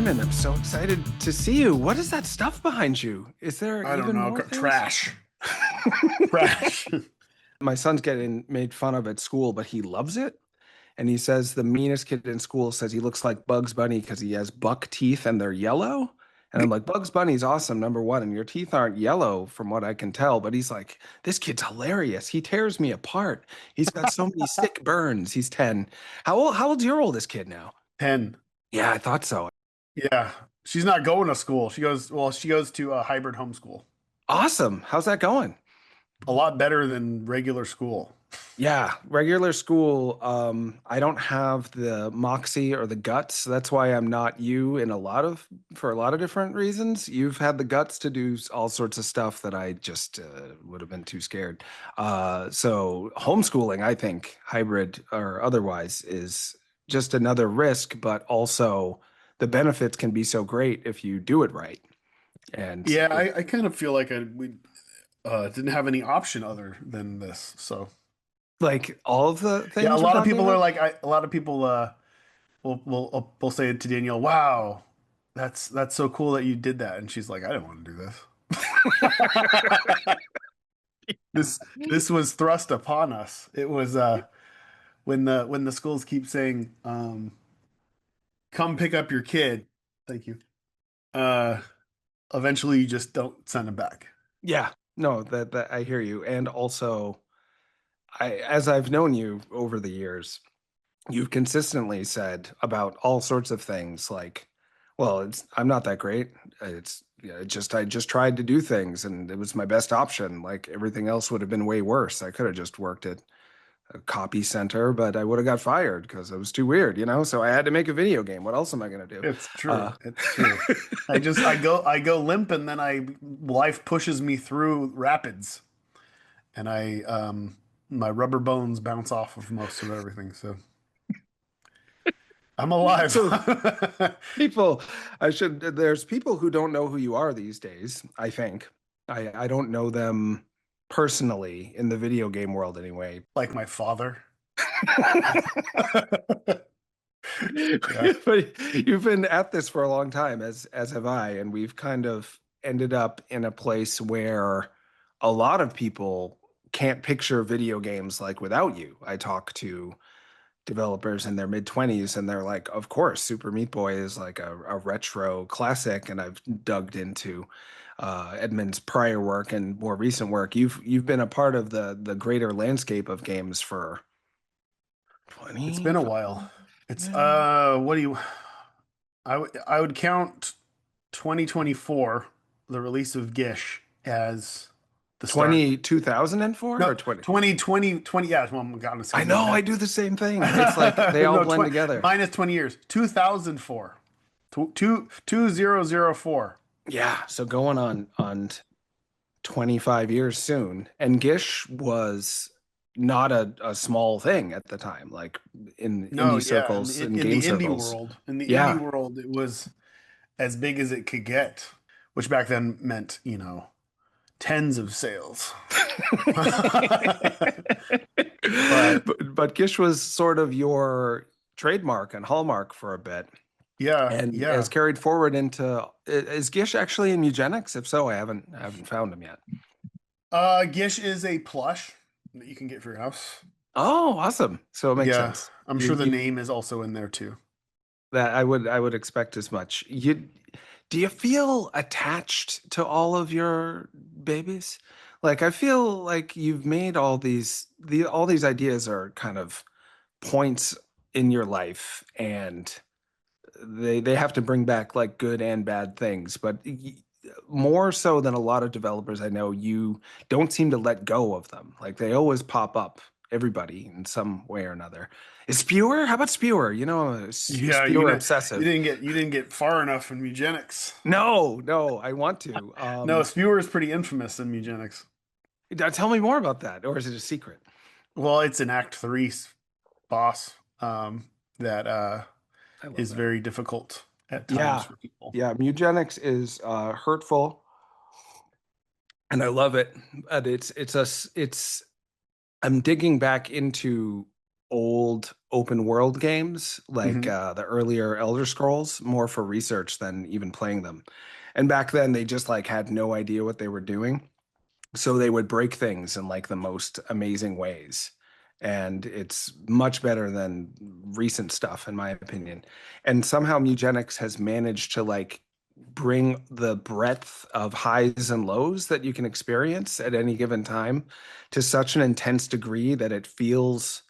Edmund, I'm so excited to see you. What is that stuff behind you? Is there I don't even know. more things? Trash. Trash. My son's getting made fun of at school, but he loves it. And he says the meanest kid in school says he looks like Bugs Bunny because he has buck teeth and they're yellow. And I'm like, Bugs Bunny's awesome, number one, and your teeth aren't yellow from what I can tell. But he's like, this kid's hilarious. He tears me apart. He's got so many sick burns. He's 10. How old's your oldest kid now? 10. Yeah, I thought so. Yeah. She's not going to school. She goes to a hybrid homeschool. Awesome. How's that going? A lot better than regular school. Yeah, regular school, I don't have the moxie or the guts. That's why I'm not you for a lot of different reasons. You've had the guts to do all sorts of stuff that I just would have been too scared. So homeschooling, I think, hybrid or otherwise, is just another risk, but also the benefits can be so great if you do it right. And Yeah, I kind of feel like we didn't have any option other than this. So like all of the yeah, a things we're lot of talking people are about. like, a lot of people will say to Danielle, "Wow, that's so cool that you did that," and she's like, "I didn't want to do this. This was thrust upon us. It was when the schools keep saying, come pick up your kid. Thank you. Uh, Eventually you just don't send them back. Yeah, no, that I hear you. And also, as I've known you over the years, you've consistently said about all sorts of things like, well, I'm not that great. It's yeah, I just tried to do things and it was my best option. Like everything else would have been way worse. I could have just worked at a copy center, but I would have got fired because it was too weird, you know? So I had to make a video game. What else am I gonna do? It's Uh, true. It's true. I go limp and then I life pushes me through rapids and I my rubber bones bounce off of most of everything. So I'm alive. so people, there's people who don't know who you are these days, I think. I don't know them personally in the video game world anyway. Like my father. Yeah. But you've been at this for a long time, as have I, and we've kind of ended up in a place where a lot of people can't picture video games like without you. I talk to developers in their mid 20s and they're like, of course, Super Meat Boy is like a retro classic. And I've dug into Edmund's prior work and more recent work. You've been a part of the greater landscape of games for It's been a 25. while. It's Yeah. what do you I would count 2024, the release of Gish, as the start. 2004 or No, 20? 2020, yeah, well, God, it's I because know, I do the same thing. It's like they all no, blend 20, together. minus 20 years. 2004. 2004. Yeah, so going on 25 years soon. And Gish was not a small thing at the time, like in No, indie yeah, circles and in game the indie circles. world, Yeah. it was as big as it could get, which back then meant, tens of sales. But But Gish was sort of your trademark and hallmark for a bit yeah, and has yeah. carried forward into is Gish actually in Mewgenics? If so, I haven't found him yet. Gish is a plush that you can get for your house. Oh, awesome. So it makes Yeah, sense. I'm sure the You name is also in there too. that I would expect as much. You do you feel attached to all of your babies? Like I feel like you've made all these ideas are kind of points in your life and they have to bring back like good and bad things, but more so than a lot of developers I know, you don't seem to let go of them. Like they always pop up, everybody in some way or another. Is Spewer? How about Spewer? You know, Yeah, you Spewer know, obsessive. you didn't get far enough in Mewgenics. No, no, I want to. No, Spewer is pretty infamous in Mewgenics. Tell me more about that, or is it a secret? Well, it's an Act Three boss that I love is that. very difficult at times Yeah, for people. yeah. Mugenics is hurtful, and I love it. But it's I'm digging back into old open world games, like Hmm. the earlier Elder Scrolls, more for research than even playing them. And back then, they just like had no idea what they were doing. So they would break things in like the most amazing ways. And it's much better than recent stuff, in my opinion. And somehow Mewgenics has managed to like bring the breadth of highs and lows that you can experience at any given time to such an intense degree that it feels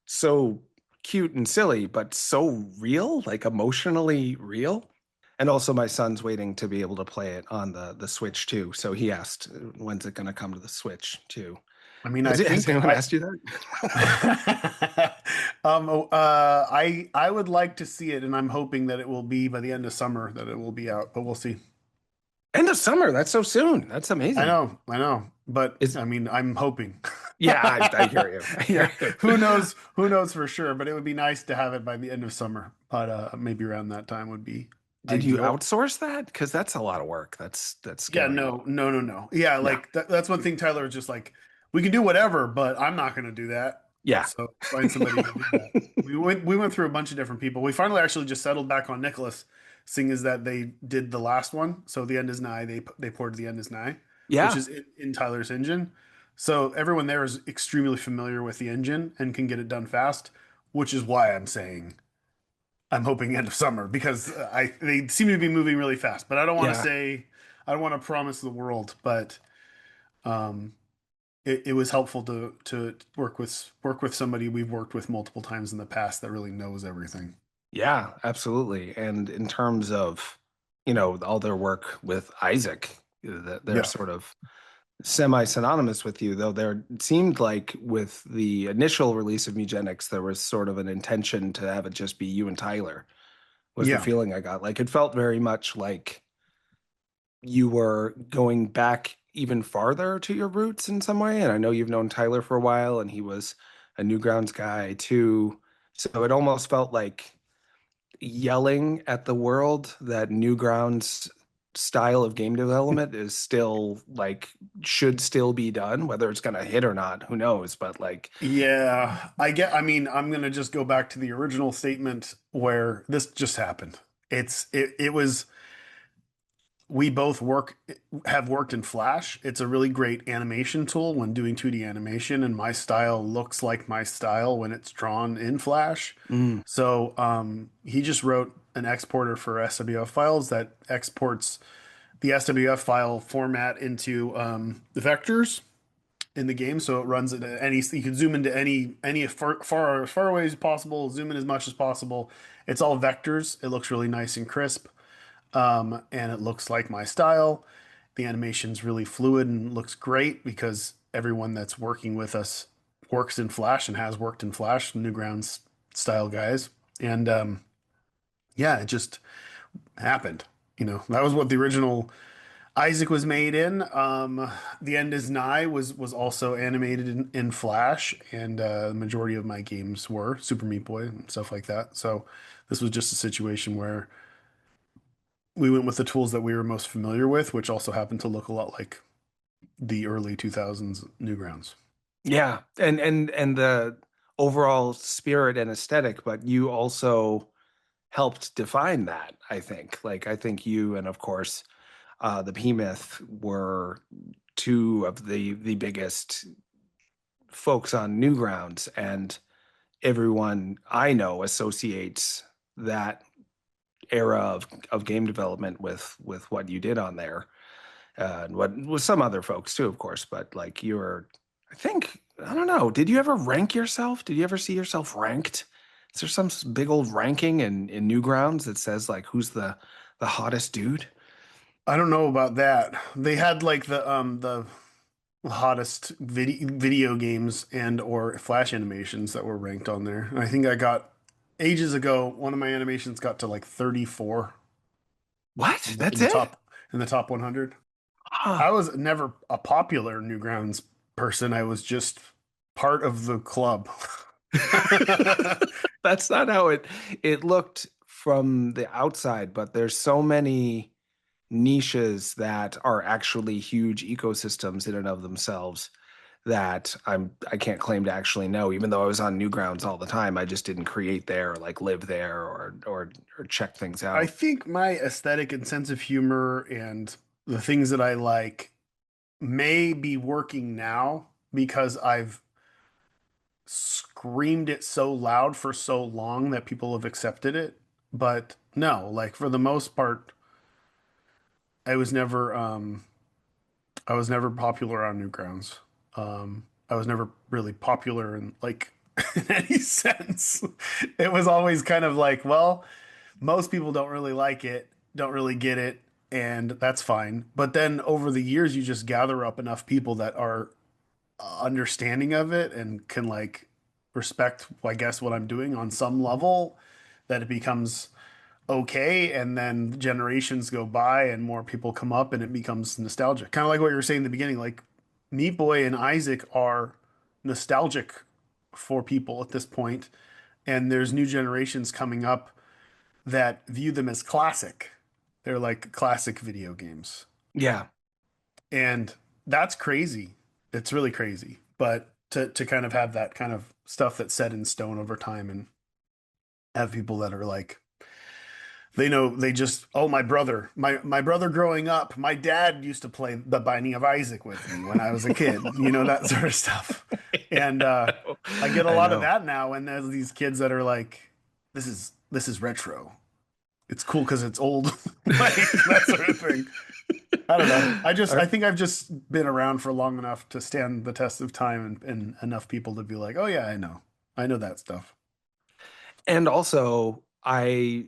so cute and silly, but so real, like emotionally real. And also, my son's waiting to be able to play it on the Switch too. So he asked, "When's it going to come to the Switch too?" I mean, I Has think anyone I asked you that? I would like to see it, and I'm hoping that it will be by the end of summer that it will be out, but we'll see. End of summer. That's so soon. That's amazing. I know, but Is I mean, I'm hoping. Yeah, I hear you. I Yeah, hear you. who knows for sure, but it would be nice to have it by the end of summer. But maybe around that time would be Did you ideal. outsource that? Because that's a lot of work. That's Yeah, scary. no. Yeah, Yeah. like that's one thing Tyler was just like, we can do whatever, but I'm not going to do that. Yeah. So find somebody to do that. We went through a bunch of different people. We finally actually just settled back on Nicholas, seeing as that they did the last one. So the end is nigh. They poured the end is nigh, which Yeah. is in Tyler's engine. So everyone there is extremely familiar with the engine and can get it done fast, which is why I'm saying I'm hoping end of summer because I they seem to be moving really fast. But Yeah. I don't want to promise the world, but um, it was helpful to work with somebody we've worked with multiple times in the past that really knows everything. Yeah, absolutely. And in terms of, all their work with Isaac, that they're Yeah, sort of semi-synonymous with you, though there it seemed like with the initial release of Mewgenics, there was sort of an intention to have it just be you and Tyler, was the yeah, feeling I got. Like it felt very much like you were going back even farther to your roots in some way. And I know you've known Tyler for a while, and he was a Newgrounds guy too. So it almost felt like yelling at the world that Newgrounds style of game development is still like should still be done, whether it's gonna hit or not, who knows? But like, yeah. I mean, I'm gonna just go back to the original statement where this just happened. It was we both have worked in Flash. It's a really great animation tool when doing 2D animation, and my style looks like my style when it's drawn in Flash. mm, So he just wrote an exporter for SWF files that exports the SWF file format into the vectors in the game. So it runs at any. You can zoom into any far away as possible. Zoom in as much as possible. It's all vectors. It looks really nice and crisp, and it looks like my style. The animation's really fluid and looks great because everyone that's working with us works in Flash and has worked in Flash, Newgrounds style guys. And yeah, it just happened. That was what the original Isaac was made in. The End is Nigh was also animated in Flash, and the majority of my games were Super Meat Boy and stuff like that. So this was just a situation where we went with the tools that we were most familiar with, which also happened to look a lot like the early 2000s Newgrounds. yeah, and the overall spirit and aesthetic, but you also helped define that, I think. Like I think you and of course the P-Myth were two of the biggest folks on Newgrounds, and everyone I know associates that era of game development with what you did on there, and what with some other folks too, of course. But like you're, I think I don't know. Did you ever rank yourself? Did you ever see yourself ranked? Is there some big old ranking in Newgrounds that says like who's the hottest dude? I don't know about that. They had like the hottest video games and or Flash animations that were ranked on there. And I think I got ages ago, one of my animations got to like 34 What? in That's the it? top 100. I Huh. was never a popular Newgrounds person. I was just part of the club. That's not how it looked from the outside, but there's so many niches that are actually huge ecosystems in and of themselves that I can't claim to actually know, even though I was on Newgrounds all the time. I just didn't create there or like live there or check things I out. think my aesthetic and sense of humor and the things that I like may be working now because I've screamed it so loud for so long that people have accepted it. But no, like for the most part, I was never I was never popular on Newgrounds. I was never really popular in like in any sense. It was always kind of like, well, most people don't really like it, don't really get it, and that's fine. But then over the years, you just gather up enough people that are understanding of it and can like respect, I guess, what I'm doing on some level that it becomes okay. And then generations go by and more people come up and it becomes nostalgic. Kind of like what you were saying in the beginning, like Meat Boy and Isaac are nostalgic for people at this point, and there's new generations coming up that view them as classic. They're like classic video games. Yeah. And that's crazy. It's really crazy. But to kind of have that kind of stuff that's set in stone over time and have people that are like they know they just oh my brother growing up my dad used to play the Binding of Isaac with me when I was a kid, you know, that sort of stuff. And I know. I get a I lot of know. that now, and there's these kids that are like this is retro, it's cool because it's old, like that sort of thing. I don't know. I think I've just been around for long enough to stand the test of time, and enough people to be like, oh yeah, I know that stuff. And also, I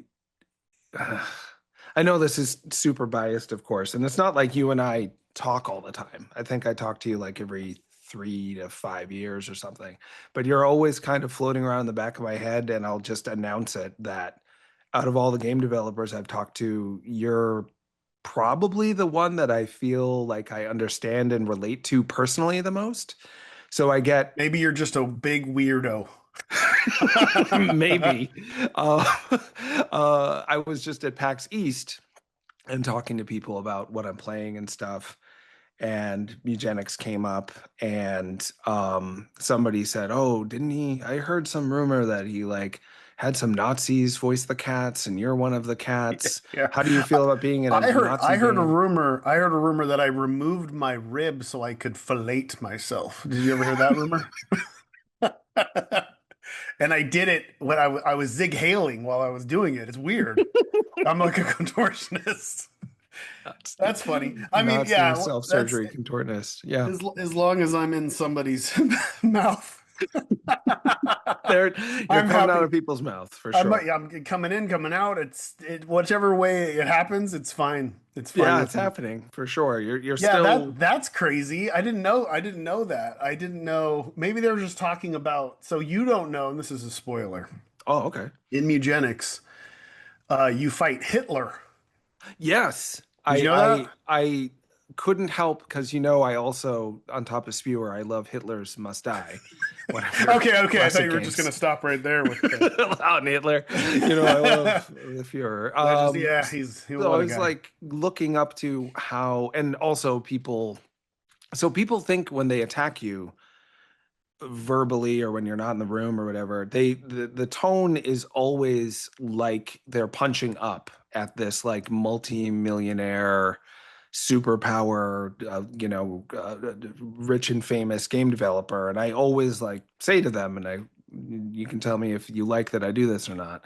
know this is super biased, of course, and it's not like you and I talk all the time. I think I talk to you like every 3 to 5 years or something, but you're always kind of floating around the back of my head, and I'll just announce it that out of all the game developers I've talked to, you're probably the one that I feel like I understand and relate to personally the most. So I get Maybe you're just a big weirdo. maybe. Uh, I was just at PAX East and talking to people about what I'm playing and stuff. And Mewgenics came up, and somebody said, "Oh, didn't he? I heard some rumor that he like had some Nazis voice the cats, and you're one of the cats. Yeah. How do you feel about being in a I Nazi heard a game?" rumor. I heard a rumor that I removed my rib so I could fillet myself. Did you ever hear that rumor? And I did it when I was zig hailing while I was doing it. It's weird. I'm like a contortionist. Nazi, That's funny. I mean, Nazi yeah, that's self-surgery contortionist. Yeah. as long as I'm in somebody's mouth. There, you're I'm coming out of happy. people's mouth for sure. I'm coming in, coming out. Whichever way it happens, it's fine. It's fine Yeah, it's with me. happening for sure. You're Yeah, still. that's crazy. I didn't know that. I didn't know. Maybe they were just talking about. So you don't know, and this is a spoiler. Oh, okay. In Mewgenics, you fight Hitler. Yes, Did you know that? I couldn't help because I also on top of Spewer, I love Hitler's Must Die, one of your Okay, okay. I thought classic you were just games. gonna stop right there with the Loud Hitler, I love the Fuhrer. legends. Yeah, he's So I what a was guy. like looking up to how, and also people. So people think when they attack you verbally or when you're not in the room or whatever, the tone is always like they're punching up at this like multi-millionaire superpower rich and famous game developer, and I always like say to them, and I you can tell me if you like that I do this or not.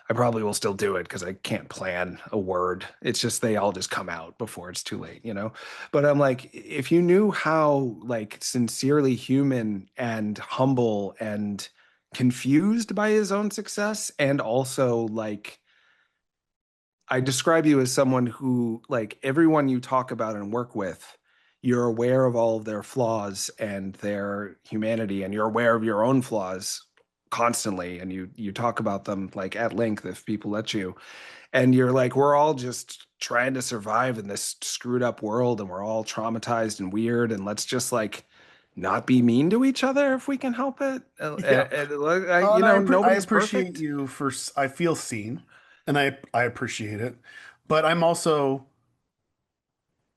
I probably will still do it because I can't plan a word. It's just they all just come out before it's too late. But I'm like, if you knew how like sincerely human and humble and confused by his own success, and also like I describe you as someone who like everyone you talk about and work with, you're aware of all of their flaws and their humanity, and you're aware of your own flaws constantly, and you talk about them like at length if people let you, and you're like, we're all just trying to survive in this screwed up world, and we're all traumatized and weird, and let's just like not be mean to each other if we can help it. Yeah. And I Nobody's appreciate perfect. you for. I feel seen, and I appreciate it. But I'm also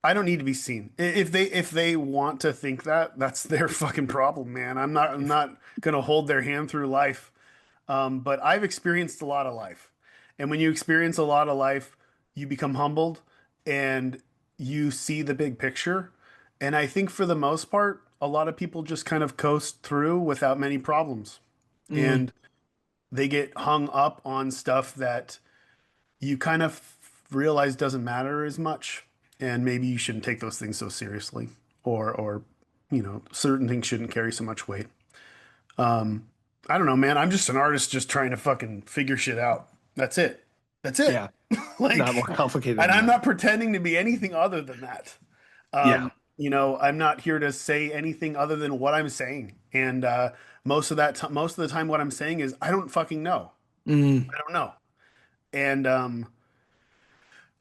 I don't need to be seen. If they want to think that, that's their fucking problem, man. I'm not gonna hold their hand through life. But I've experienced a lot of life. And when you experience a lot of life, you become humbled and you see the big picture. And I think for the most part, a lot of people just kind of coast through without many problems. Mm, And they get hung up on stuff that you kind of realize doesn't matter as much. And maybe you shouldn't take those things so seriously, or certain things shouldn't carry so much weight. I don't know, man. I'm just an artist just trying to fucking figure shit out. That's it. That's it. yeah, not more Like, complicated and than I'm that. not pretending to be anything other than that. Yeah. I'm not here to say anything other than what I'm saying. And most of the time, what I'm saying is I don't fucking know. Mm, I don't know. And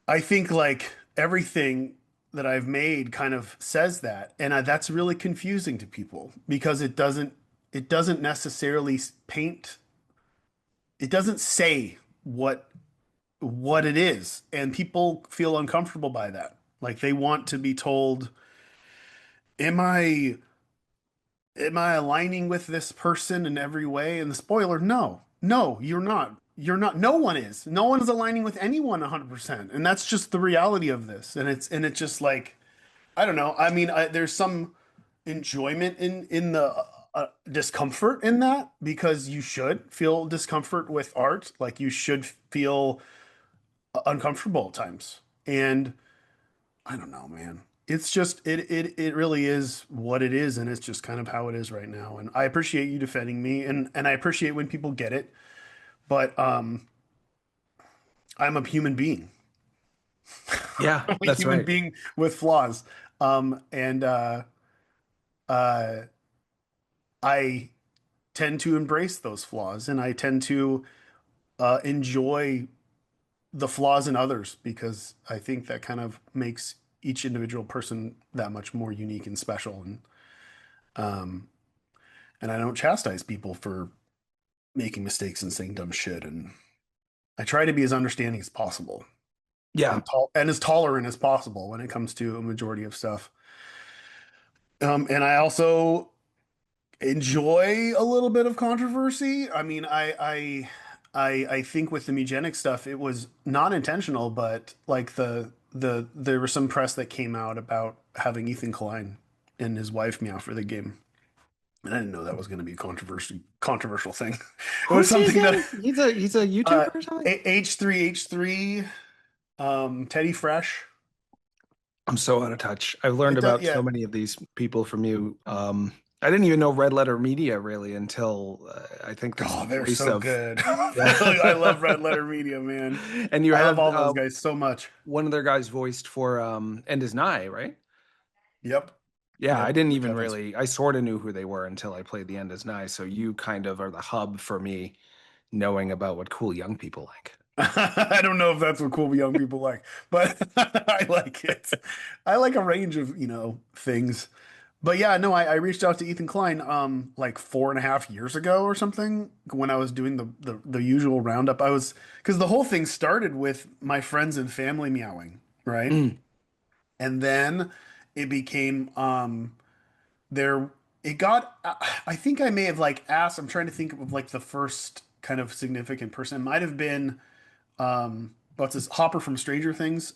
I think like everything that I've made kind of says that, and that's really confusing to people because it doesn't necessarily paint. It doesn't say what it is, and people feel uncomfortable by that. Like they want to be told, "Am I aligning with this person in every way?" And the spoiler, no, no, you're not. You're not. No one is. No one is aligning with anyone 100%, and that's just the reality of this. And it's just like I don't know. I mean, there's some enjoyment in the discomfort in that because you should feel discomfort with art. Like you should feel uncomfortable at times. And I don't know, man. It's just it really is what it is, and it's just kind of how it is right now. And I appreciate you defending me, and I appreciate when people get it, but I'm a human being. yeah, I'm a that's human right. being with flaws. And uh I tend to embrace those flaws, and I tend to enjoy the flaws in others because I think that kind of makes each individual person that much more unique and special. Um, and I don't chastise people for making mistakes and saying dumb shit. And I try to be as understanding as possible Yeah. and as tolerant as possible when it comes to a majority of stuff. And I also enjoy a little bit of controversy. I mean, I think with the Mewgenics stuff, it was not intentional, but like there was some press that came out about having Ethan Klein and his wife meow for the game. And I didn't know that was going to be a controversial thing. It was Who's he something that again? He's a YouTuber or something? H3H3 Teddy Fresh. I'm so out of touch. I've learned It does, about so yeah. many of these people from you. I didn't even know Red Letter Media really until I think there's the Oh, they're voice so of, good. yeah. I love Red Letter Media, man. And you I love had all those guys so much. one of their guys voiced for and is Nigh, right? Yep. Yeah, I Yep. didn't Which even I think's really, I sort of knew who they were until I played the end as Nigh. So you kind of are the hub for me knowing about what cool young people like. I don't know if that's what cool young people like, but I like it. I like a range of, things. But yeah, no, I reached out to Ethan Klein like 4.5 years ago or something when I was doing the usual roundup. I was because the whole thing started with my friends and family meowing, right? Mm. And then it became there it got I think I may have like asked, I'm trying to think of like the first kind of significant person. It might have been what's this Hopper from Stranger Things?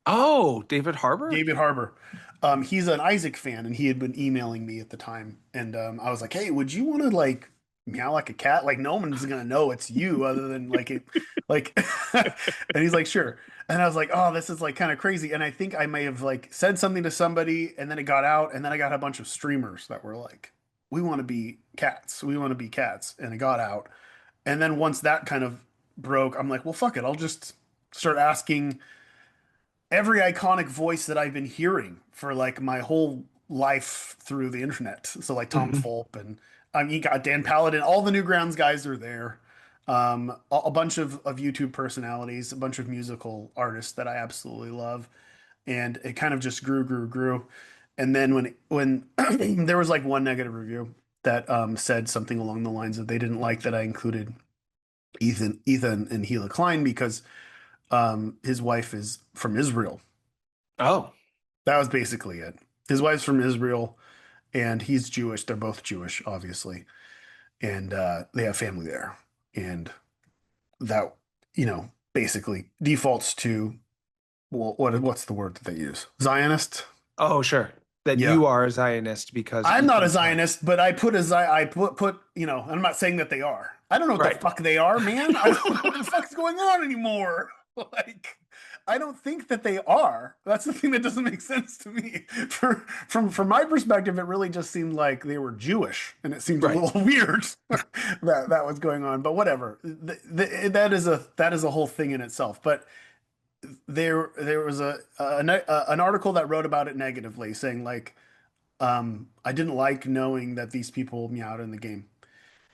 Oh, David Harbour? David Harbour. He's an Isaac fan, and he had been emailing me at the time, and I was like, "Hey, would you want to like meow like a cat? Like no one's gonna know it's you other than like it, like." And he's like, "Sure." And I was like, "Oh, this is like kind of crazy." And I think I may have like said something to somebody, and then it got out, and then I got a bunch of streamers that were like, "We want to be cats. We want to be cats," and it got out. And then once that kind of broke, I'm like, "Well, fuck it. I'll just start asking." Every iconic voice that I've been hearing for like my whole life through the internet. So like Tom Mhm. Fulp and you got Dan Paladin, all the Newgrounds guys are there. A bunch of YouTube personalities, a bunch of musical artists that I absolutely love, and it kind of just grew, grew, grew. And then when there was like one negative review that said something along the lines of they didn't like that I included Ethan and Hila Klein because his wife is from Israel. Oh. That was basically it. His wife's from Israel, and he's Jewish. They're both Jewish, obviously, and they have family there. And that, basically defaults to, well, what's the word that they use? Zionist. Oh, sure. That Yeah. you are a Zionist because I'm not a Ethan's not. Zionist, but I put, I'm not saying that they are. I don't know what the Right. fuck they are, man. I don't know what the fuck's going on anymore. Like, I don't think that they are. That's the thing that doesn't make sense to me. From my perspective, it really just seemed like they were Jewish, and it seemed a Right. little weird that was going on. But whatever. That is a whole thing in itself. But there was an article that wrote about it negatively, saying like, I didn't like knowing that these people meowed in the game.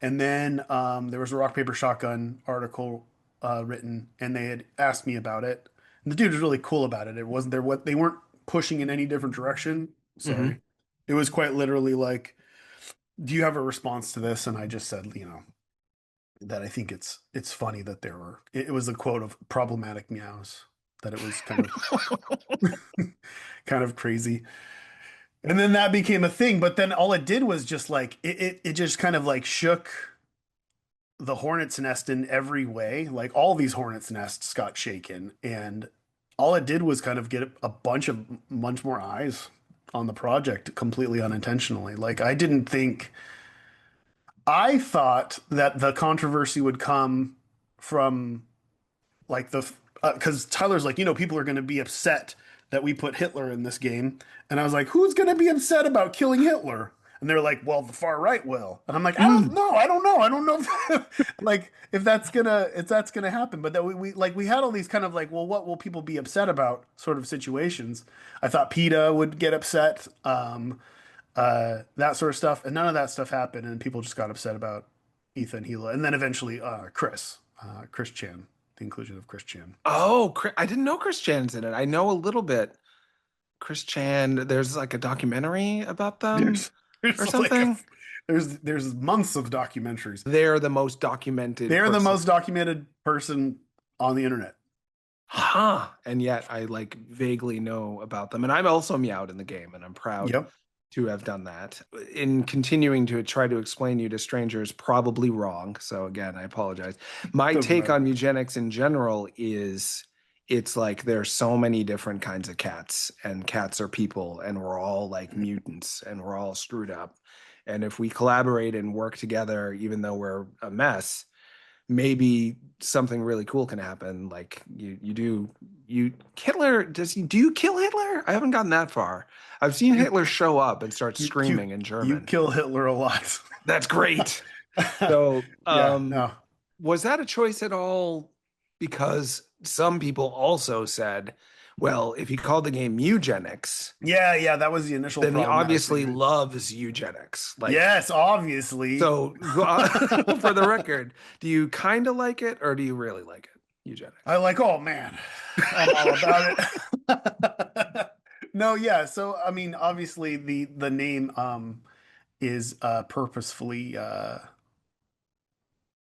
And then there was a rock paper shotgun article written, and they had asked me about it. And the dude was really cool about it. It wasn't there what they weren't pushing in any different direction. Hmm. Sorry, it was quite literally like, "Do you have a response to this?" And I just said, that I think it's funny that there were. It was a quote of problematic meows. That it was kind of crazy. And then that became a thing, but then all it did was just like it just kind of like shook the hornet's nest in every way. Like all these hornet's nests got shaken, and all it did was kind of get a bunch more eyes on the project completely unintentionally. Like I thought that the controversy would come from like because Tyler's like, people are going to be upset that we put Hitler in this game, and I was like, who's going to be upset about killing Hitler? And they're like, well, the far right will, and I'm like, I don't Mm. know, I don't know like if that's gonna happen. But that we had all these kind of like, well, what will people be upset about sort of situations. I thought PETA would get upset, that sort of stuff, and none of that stuff happened, and people just got upset about Ethan Gila, and then eventually Chris Chan, the inclusion of Chris Chan. Oh, I didn't know Chris Chan's in it. I know a little bit. Chris Chan, there's like a documentary about them There's or there's like something. there's months of documentaries. They're the most documented They're the person. most documented person on the internet. Huh. And yet I like vaguely know about them. And I'm also meowed in the game, and I'm proud Yep. to have done that. In continuing to try to explain you to strangers, probably wrong. So again, I apologize. My Doesn't take matter. on eugenics in general is it's like there's so many different kinds of cats, and cats are people, and we're all like mutants, and we're all screwed up. And if we collaborate and work together, even though we're a mess, maybe something really cool can happen. Like you Hitler do you kill Hitler? I haven't gotten that far. I've seen You Hitler show up and start you you screaming in you German. kill Hitler a lot. That's great. So, Yeah, no. was that a choice at all? Because some people also said, well, if he called the game Mewgenics, Yeah, yeah, that was the initial then he problematic thing, obviously right? loves eugenics. Like, Yes, obviously. so for the record, do you kind of like it or do you really like it? I Eugenics. like, oh man, I'm all about it. No, yeah. So I mean, obviously the name is purposefully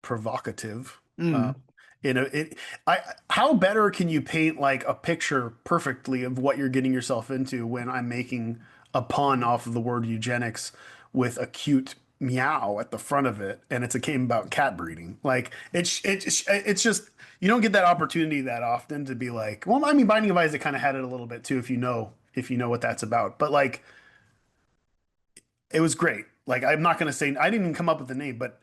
provocative. Uh, Mm, I how better can you paint like a picture perfectly of what you're getting yourself into when I'm making a pun off of the word eugenics with a cute meow at the front of it, and it's a game about cat breeding. Like it's just you don't get that opportunity that often to be like, well, I mean, Binding of Isaac kind of had it a little bit too if you know what that's about, but like it was great. Like I'm not gonna say I didn't even come up with the name, but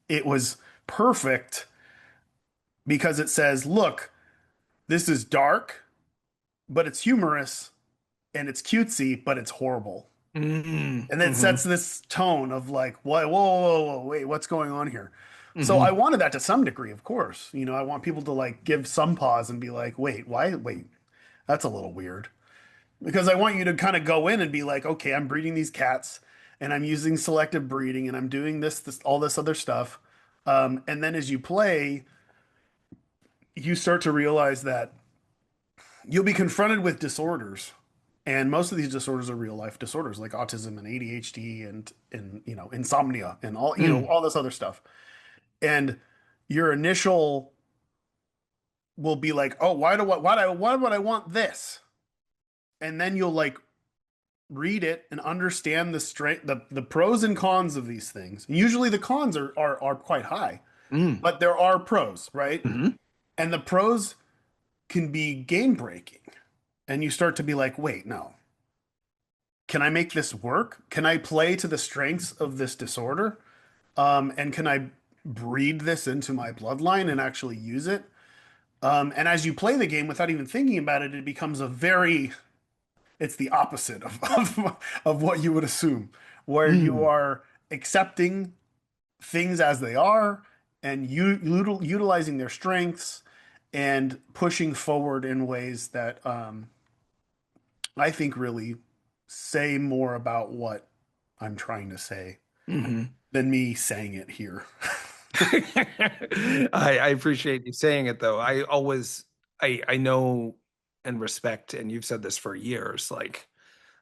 it was perfect because it says, look, this is dark, but it's humorous, and it's cutesy, but it's horrible. mm, And then hmm sets this tone of like, whoa, whoa, whoa, whoa, wait, what's going on here? So I hmm wanted that to some degree, of course. I want people to like give some pause and be like, wait, why? Wait, that's a little weird. Because I want you to kind of go in and be like, okay, I'm breeding these cats and I'm using selective breeding and I'm doing all this other stuff. And then as you play, you start to realize that you'll be confronted with disorders, and most of these disorders are real life disorders like autism and ADHD and insomnia and all mm. all this other stuff. And your initial will be like, oh, why would I want this? and then you'll like read it and understand the strength, the pros and cons of these things. And usually the cons are quite high, Mm. but there are pros, right? Hmm. And the pros can be game breaking. And you start to be like, wait, no. Can I make this work? Can I play to the strengths of this disorder? And can I breed this into my bloodline and actually use it? And as you play the game without even thinking about it, it becomes a very, it's the opposite of what you would assume, where you Mm. are accepting things as they are and utilizing their strengths and pushing forward in ways that I think really say more about what I'm trying to say Hmm. than me saying it here. I appreciate you saying it though. I know and respect, and you've said this for years, like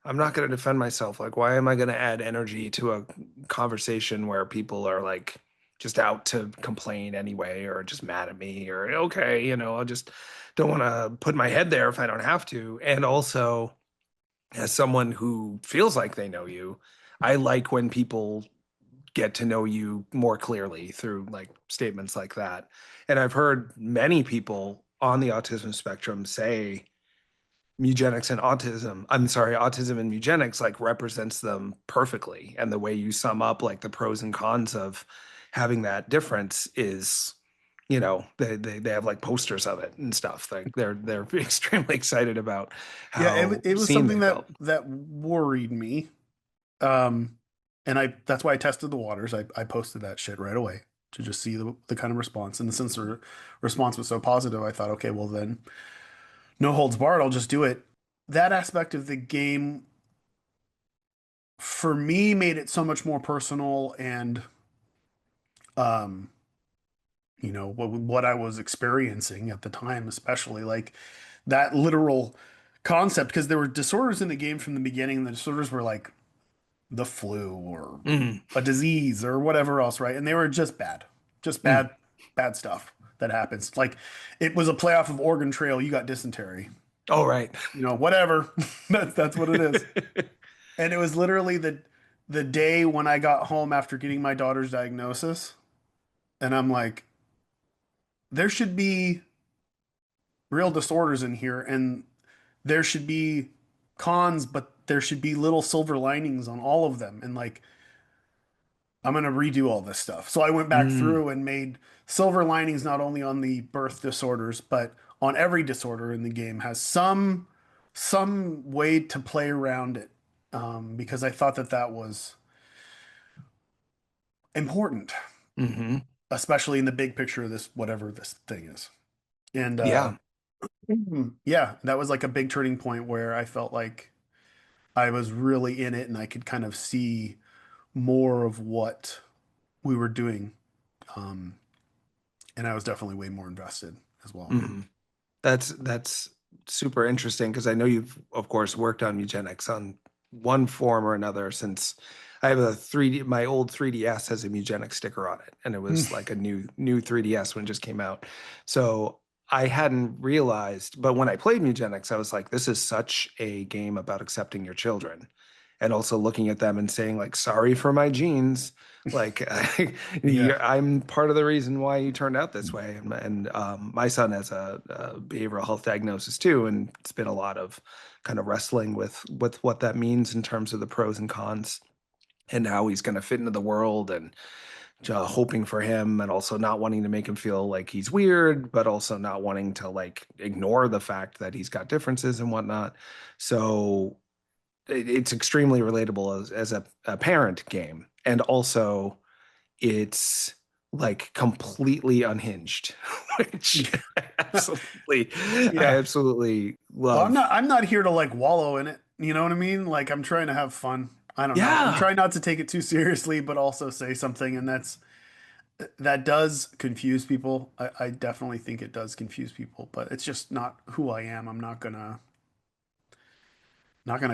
I'm not going to defend myself. Like, why am I going to add energy to a conversation where people are like just out to complain anyway, or just mad at me, or okay, I just don't want to put my head there if I don't have to. And also, as someone who feels like they know you, I like when people get to know you more clearly through like statements like that. And I've heard many people on the autism spectrum say Mewgenics and autism, I'm sorry, autism and Mewgenics like represents them perfectly. And the way you sum up like the pros and cons of having that difference is, they have like posters of it and stuff. Like they're extremely excited about Yeah, how it was seen something they felt. that worried me. Um, and I that's why I tested the waters. I posted that shit right away to just see the kind of response. And since the response was so positive, I thought, okay, well then, no holds barred. I'll just do it. That aspect of the game for me made it so much more personal and um what I was experiencing at the time, especially like that literal concept, because there were disorders in the game from the beginning. The disorders were like the flu or Mm, a disease or whatever else, right? And they were just bad, just mm. bad stuff that happens. Like it was a playoff of Oregon Trail. You got dysentery, All right. whatever. That's what it is. And it was literally the day when I got home after getting my daughter's diagnosis, and I'm like, there should be real disorders in here, and there should be cons, but there should be little silver linings on all of them. And like, I'm going to redo all this stuff. So I went back Mm, through and made silver linings not only on the birth disorders, but on every disorder in the game has some way to play around it. Because I thought that was important, hmm. especially in the big picture of this, whatever this thing is. And Yeah. yeah, that was like a big turning point where I felt like I was really in it and I could kind of see more of what we were doing. Um, and I was definitely way more invested as well. Hmm. That's super interesting because I know you've of course worked on eugenics on one form or another since I have a 3D, my old 3DS has a eugenic sticker on it, and it was like a new 3DS when it just came out. So I hadn't realized, but when I played eugenics, I was like, this is such a game about accepting your children and also looking at them and saying like, sorry for my genes. Like Yeah. I'm part of the reason why you turned out this way. And my son has a behavioral health diagnosis too, and it's been a lot of kind of wrestling with what that means in terms of the pros and cons and how he's going to fit into the world and hoping for him and also not wanting to make him feel like he's weird, but also not wanting to like ignore the fact that he's got differences and whatnot. So it's extremely relatable as a parent game. And also it's like completely unhinged, which I Yeah. absolutely Well, love. I'm not here to like wallow in it. You know what I mean? Like I'm trying to have fun. I don't know. I'm Yeah. trying not to take it too seriously, but also say something. And that does confuse people. I definitely think it does confuse people, but it's just not who I am. I'm not gonna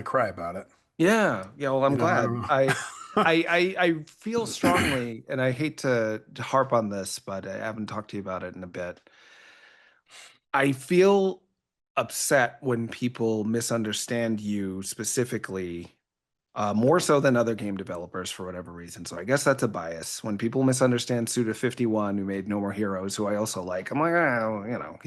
cry about it. Yeah. Yeah. Well, I'm I glad. don't know. I feel strongly, and I hate to harp on this, but I haven't talked to you about it in a bit. I feel upset when people misunderstand you specifically, more so than other game developers for whatever reason. So I guess that's a bias. When people misunderstand Suda51, who made No More Heroes, who I also like, I'm like, oh,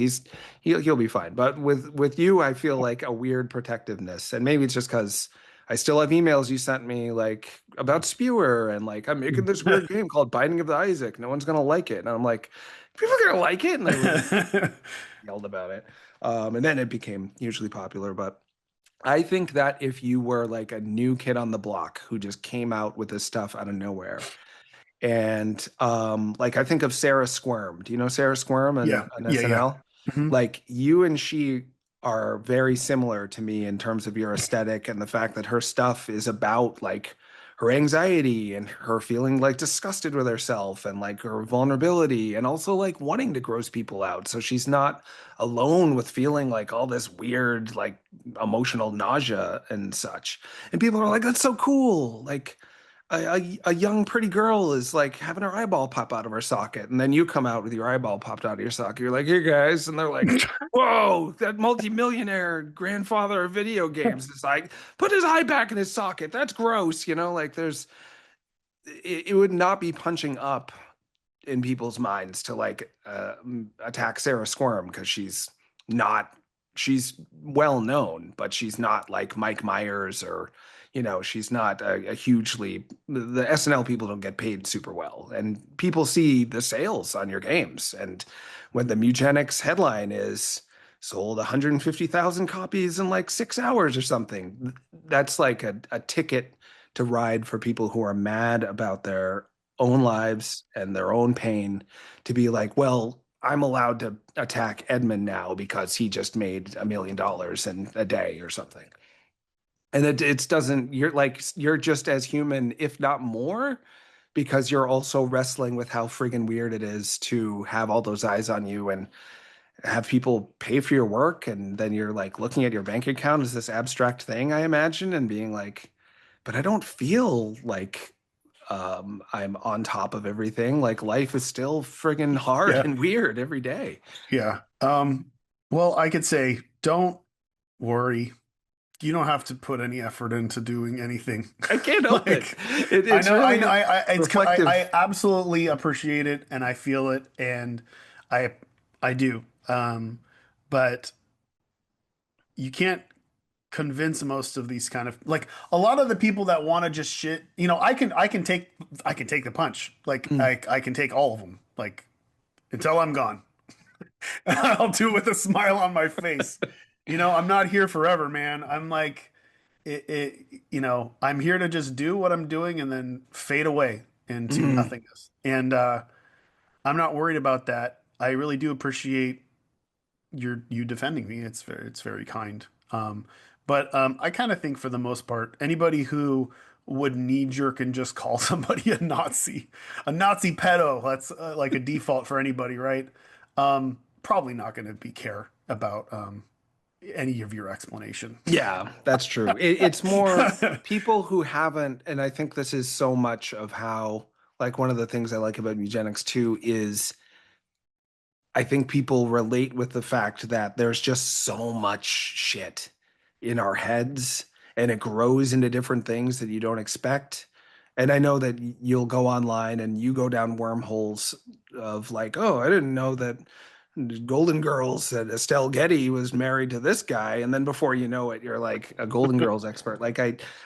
he'll be fine. But with you, I feel like a weird protectiveness, and maybe it's just because I still have emails you sent me like about Spewer and like I'm making this weird game called Binding of the Isaac. No one's gonna like it, and I'm like, people are gonna like it, and I would yelled about it. And then it became hugely popular, but. I think that if you were like a new kid on the block who just came out with this stuff out of nowhere, and like I think of Sarah Squirm. Do you know Sarah Squirm and Yeah, on yeah, yeah. SNL? Hmm. Like you and she are very similar to me in terms of your aesthetic and the fact that her stuff is about like her anxiety and her feeling like disgusted with herself and like her vulnerability and also like wanting to gross people out. So she's not alone with feeling like all this weird like emotional nausea and such. And people are like, that's so cool. Like a young pretty girl is like having her eyeball pop out of her socket, and then you come out with your eyeball popped out of your socket. You're like, "Hey guys," and they're like, "Whoa, that multimillionaire grandfather of video games is like put his eye back in his socket. That's gross." Like it would not be punching up in people's minds to like attack Sarah Squirm because not she's well known, but she's not like Mike Myers or she's not a hugely the SNL people don't get paid super well, and people see the sales on your games, and when the Mewgenics headline is sold 150,000 copies in like 6 hours or something, that's like a ticket to ride for people who are mad about their own lives and their own pain to be like, well, I'm allowed to attack Edmund now because he just made $1 million in a day or something. And it doesn't, you're just as human, if not more, because you're also wrestling with how friggin' weird it is to have all those eyes on you and have people pay for your work. And then you're like looking at your bank account as this abstract thing, I imagine, and being like, but I don't feel like I'm on top of everything. Like life is still friggin' hard Yeah, and weird every day. yeah. Well, I could say, don't worry. You don't have to put any effort into doing anything. I can't help it. Like, It's I know, really I reflective. absolutely appreciate it, and I feel it, and I, I do. But you can't convince most of these kind of like a lot of the people that want to just shit. I can take the punch. Like Mm, I can take all of them. Like until I'm gone. I'll do it with a smile on my face. I'm not here forever, man. I'm like, I'm here to just do what I'm doing and then fade away into mm, nothingness. And I'm not worried about that. I really do appreciate you defending me. It's very kind. But I kind of think for the most part, anybody who would knee jerk and just call somebody a Nazi pedo, that's like a default for anybody, right? Probably not going to be care about any of your explanation. yeah, that's true. It's more people who haven't, and I think this is so much of how, like, one of the things I like about eugenics too is I think people relate with the fact that there's just so much shit in our heads and it grows into different things that you don't expect. And I know that you'll go online and you go down wormholes of like, oh, I didn't know that Golden Girls that Estelle Getty was married to this guy. And then before you know it, you're like a Golden Girls expert. Like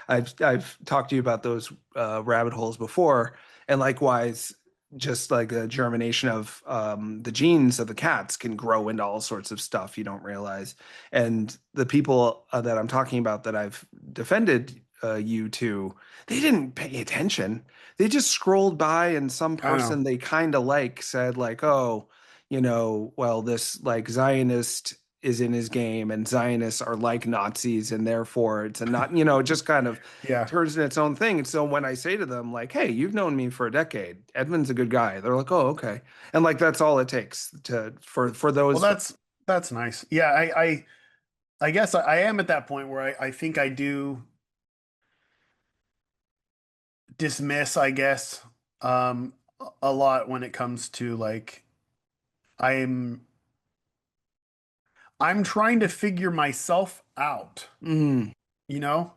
I've talked to you about those rabbit holes before. And likewise, just like a germination of the genes of the cats can grow into all sorts of stuff you don't realize. And the people that I'm talking about that I've defended you to, they didn't pay attention. They just scrolled by, and some I don't know. person they kind of like said, like, oh, well, this like Zionist is in his game, and Zionists are like Nazis, and therefore it's a not, it just kind of Yeah. turns into its own thing. And so when I say to them, like, hey, you've known me for a decade, Edmund's a good guy, they're like, oh, okay. And like that's all it takes to for Well, those that's nice. Yeah, I guess I am at that point where I think I do dismiss, I guess, a lot when it comes to like I'm I'm trying to figure myself out, Mm. you know?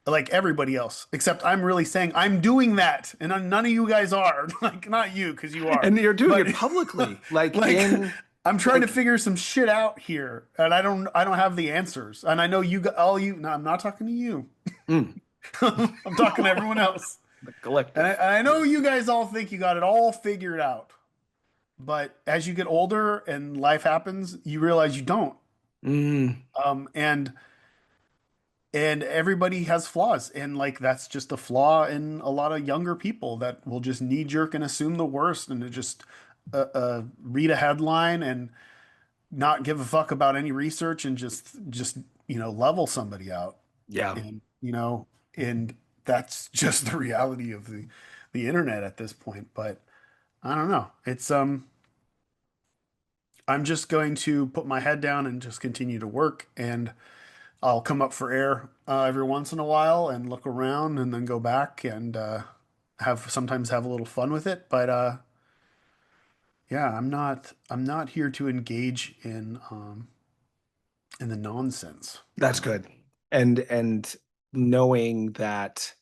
Like everybody else, except I'm really saying I'm doing that, and none of you guys are. Like not you, because you are, And you're doing but it publicly, like like in I'm trying to like figure some shit out here, and I don't have the answers, and I know you got all you. No, I'm not talking to you. mm, I'm talking to everyone else, the and collective. I know Yes. you guys all think you got it all figured out, but as you get older and life happens, you realize you don't. Mm. And everybody has flaws, and like that's just a flaw in a lot of younger people that will just knee jerk and assume the worst, and to just read a headline and not give a fuck about any research, and just level somebody out, Yeah, and and that's just the reality of the internet at this point. But I don't know, it's I'm just going to put my head down and just continue to work, and I'll come up for air every once in a while and look around and then go back and have sometimes have a little fun with it. But yeah, I'm not here to engage in the nonsense. that's good. And knowing that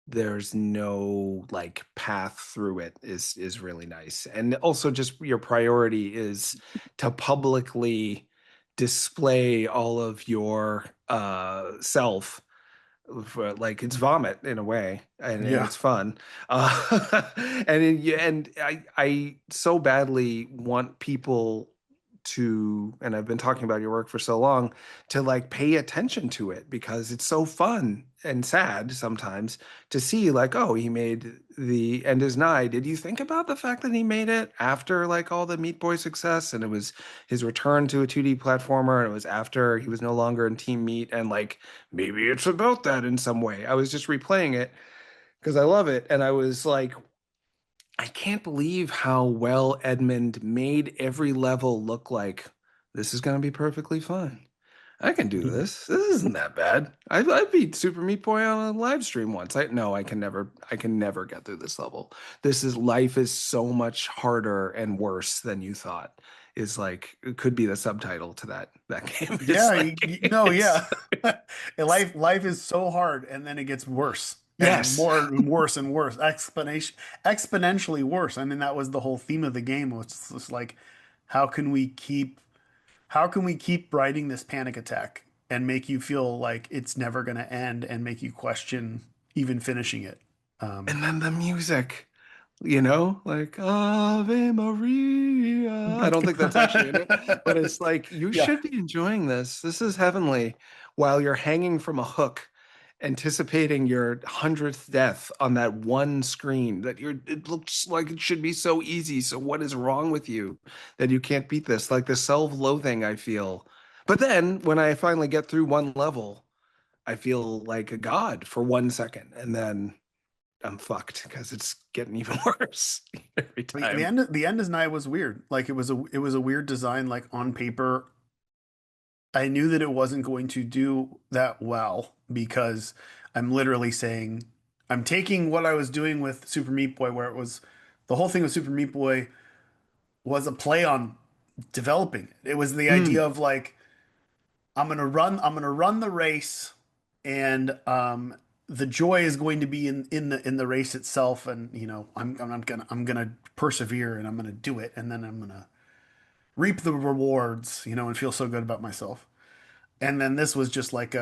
there's no like path through it is really nice. And also just your priority is to publicly display all of your self for, like it's vomit in a way, and Yeah. it's fun. And I so badly want people to, and I've been talking about your work for so long, to like pay attention to it because it's so fun and sad sometimes to see like, oh, he made the end is nigh. Did you think about the fact that he made it after like all the Meat Boy success and it was his return to a 2D platformer and it was after he was no longer in Team Meat and like maybe it's about that in some way. I was just replaying it because I love it and I was like, I can't believe how well Edmund made every level look like this is going to be perfectly fine. I can do this. This isn't that bad. I beat Super Meat Boy on a live stream once. I no, I can never get through this level. This is life is so much harder and worse than you thought. Is like it could be the subtitle to that game. It's Yeah, like no, it's, yeah. Life is so hard, and then it gets worse and yes. more and worse and worse, exponentially worse. I mean, that was the whole theme of the game. Was just like, how can we keep how can we keep riding this panic attack and make you feel like it's never going to end and make you question even finishing it? Um, And then the music, like Ave Maria. I don't think that's actually in it, but it's like you yeah, should be enjoying this. This is heavenly while you're hanging from a hook, anticipating your 100th death on that one screen that it looks like it should be so easy. So what is wrong with you that you can't beat this? Like the self-loathing I feel. But then when I finally get through one level, I feel like a god for 1 second, and then I'm fucked because it's getting even worse every the time. end is Nigh was weird. Like it was a weird design. Like on paper, I knew that it wasn't going to do that well because I'm literally saying I'm taking what I was doing with Super Meat Boy, where it was the whole thing with Super Meat Boy was a play on developing it. It was the idea Mm, of like I'm gonna run the race, and the joy is going to be in the race itself, and I'm gonna persevere, and I'm gonna do it, and then I'm gonna reap the rewards, and feel so good about myself. And then this was just like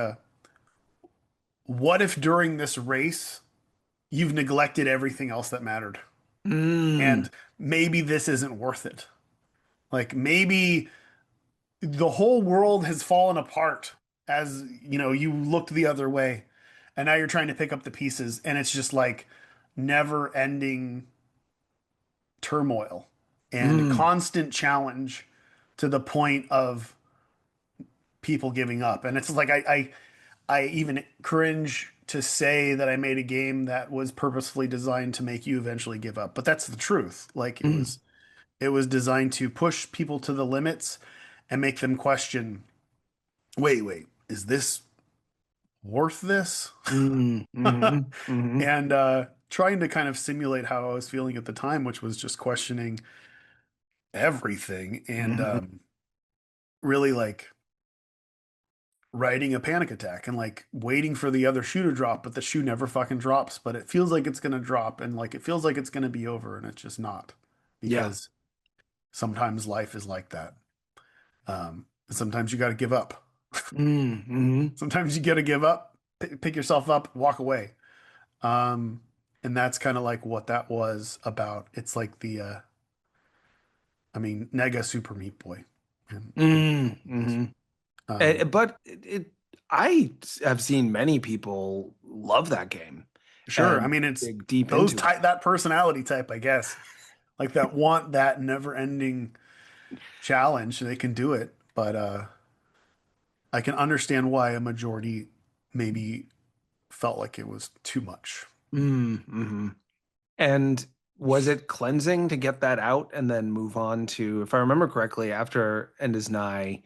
what if during this race you've neglected everything else that mattered? mm, And maybe this isn't worth it. Like maybe the whole world has fallen apart as you looked the other way, and now you're trying to pick up the pieces, and it's just like never ending turmoil and mm, constant challenge to the point of people giving up. And it's like I even cringe to say that I made a game that was purposefully designed to make you eventually give up. But that's the truth. Like mm, it was designed to push people to the limits and make them question, wait, is this worth this? mm, mm, mm, And trying to kind of simulate how I was feeling at the time, which was just questioning everything. And mm. really like riding a panic attack and like waiting for the other shoe to drop, but the shoe never fucking drops, but it feels like it's gonna drop and like it feels like it's gonna be over and it's just not Yeah. because sometimes life is like that. And sometimes you got to give up. Mm-hmm. Sometimes you got to give up, pick yourself up, walk away. Um, and that's kind of like what that was about. It's like I mean, Nega Super Meat Boy. And Mm-hmm. um, But I have seen many people love that game sure. I and mean, it's dig deep those into it. type, that personality type, I guess, like that want that never ending challenge. They can do it, but I can understand why a majority maybe felt like it was too much. Mm-hmm. And was it cleansing to get that out and then move on to, if I remember correctly, after End is Nigh,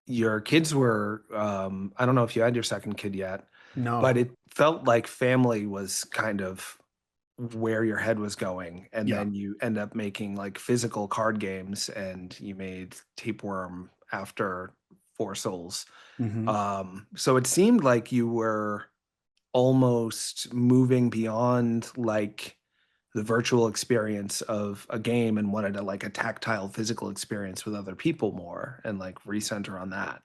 your kids were, I don't know if you had your second kid yet, but No. it felt like family was kind of where your head was going. And Yeah. then you end up making like physical card games and you made Tapeworm after Four Souls. Hmm. So it seemed like you were almost moving beyond like the virtual experience of a game and wanted a like a tactile physical experience with other people more and like recenter on that.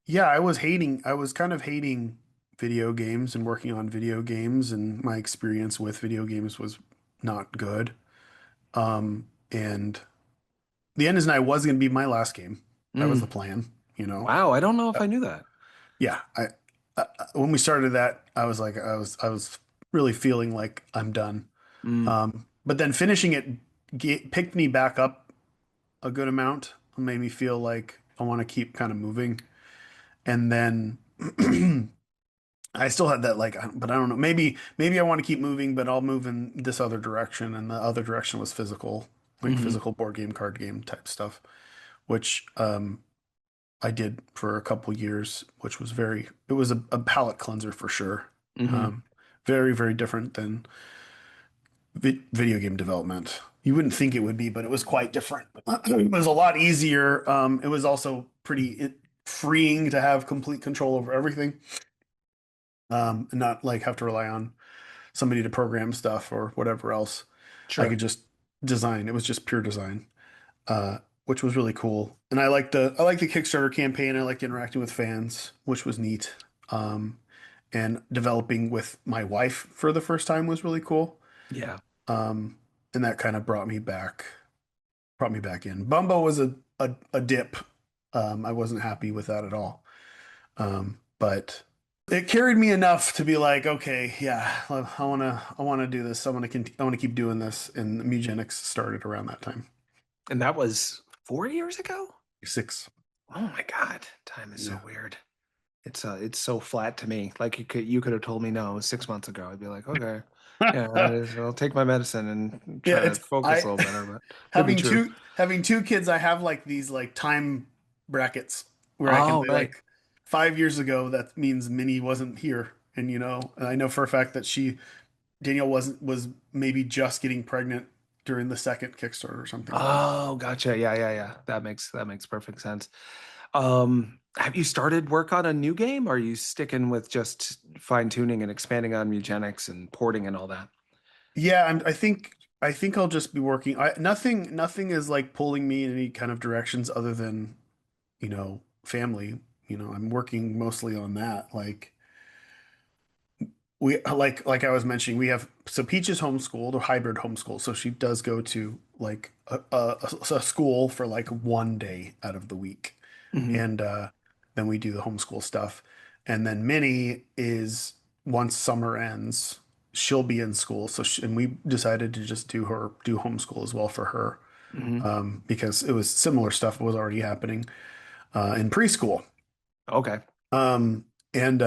Yeah, I was kind of hating video games and working on video games, and my experience with video games was not good. And The End is Nigh was going to be my last game. That was the Mm. plan, you know. Wow, I don't know if Uh, I knew that. yeah, when we started that, I was like, I was really feeling like I'm done. Mm. But then finishing it picked me back up a good amount, made me feel like I want to keep kind of moving. And then I still had that like, but I don't know. Maybe I want to keep moving, but I'll move in this other direction. And the other direction was physical, like Hmm. physical board game, card game type stuff, which I did for a couple years, which was it was a palate cleanser for sure. Hmm. Um, very, very different than video game development. You wouldn't think it would be, but it was quite different. It was a lot easier. It was also pretty freeing to have complete control over everything, and not like have to rely on somebody to program stuff or whatever else. I could Sure. just design. It was just pure design, which was really cool. And I like the Kickstarter campaign. I liked interacting with fans, which was neat. And developing with my wife for the first time was really cool. Yeah. Um, and that kind of brought me back in. Bumbo was a dip. I wasn't happy with that at all. But it carried me enough to be like, okay, yeah, I wanna do this. I wanna keep doing this. And Mewgenics started around that time. And that was 4 years ago? Six. Oh my God. Time is so Yeah. weird. It's so flat to me. Like you could have told me no, it was 6 months ago. I'd be like, okay, yeah, I'll take my medicine and Yeah, try to it's focus a I little better, but could be true. having two kids, I have like these like time brackets where I can Oh, be right. like 5 years ago, that means Minnie wasn't here. And I know for a fact that Danielle was maybe just getting pregnant during the second Kickstarter or something like that. Oh, gotcha. Yeah, yeah, yeah. That makes perfect sense. Have you started work on a new game? Or are you sticking with just fine tuning and expanding on Mewgenics and porting and all that? Yeah, I think I'll just be working. Nothing is like pulling me in any kind of directions other than, family. I'm working mostly on that. Like like I was mentioning, we have so Peach is homeschooled or hybrid homeschool, so she does go to like a school for like one day out of the week, Hmm. and then we do the homeschool stuff, and then Minnie is once summer ends, she'll be in school, and we decided to just do homeschool as well for her, Hmm. because it was similar stuff was already happening in preschool, Okay. and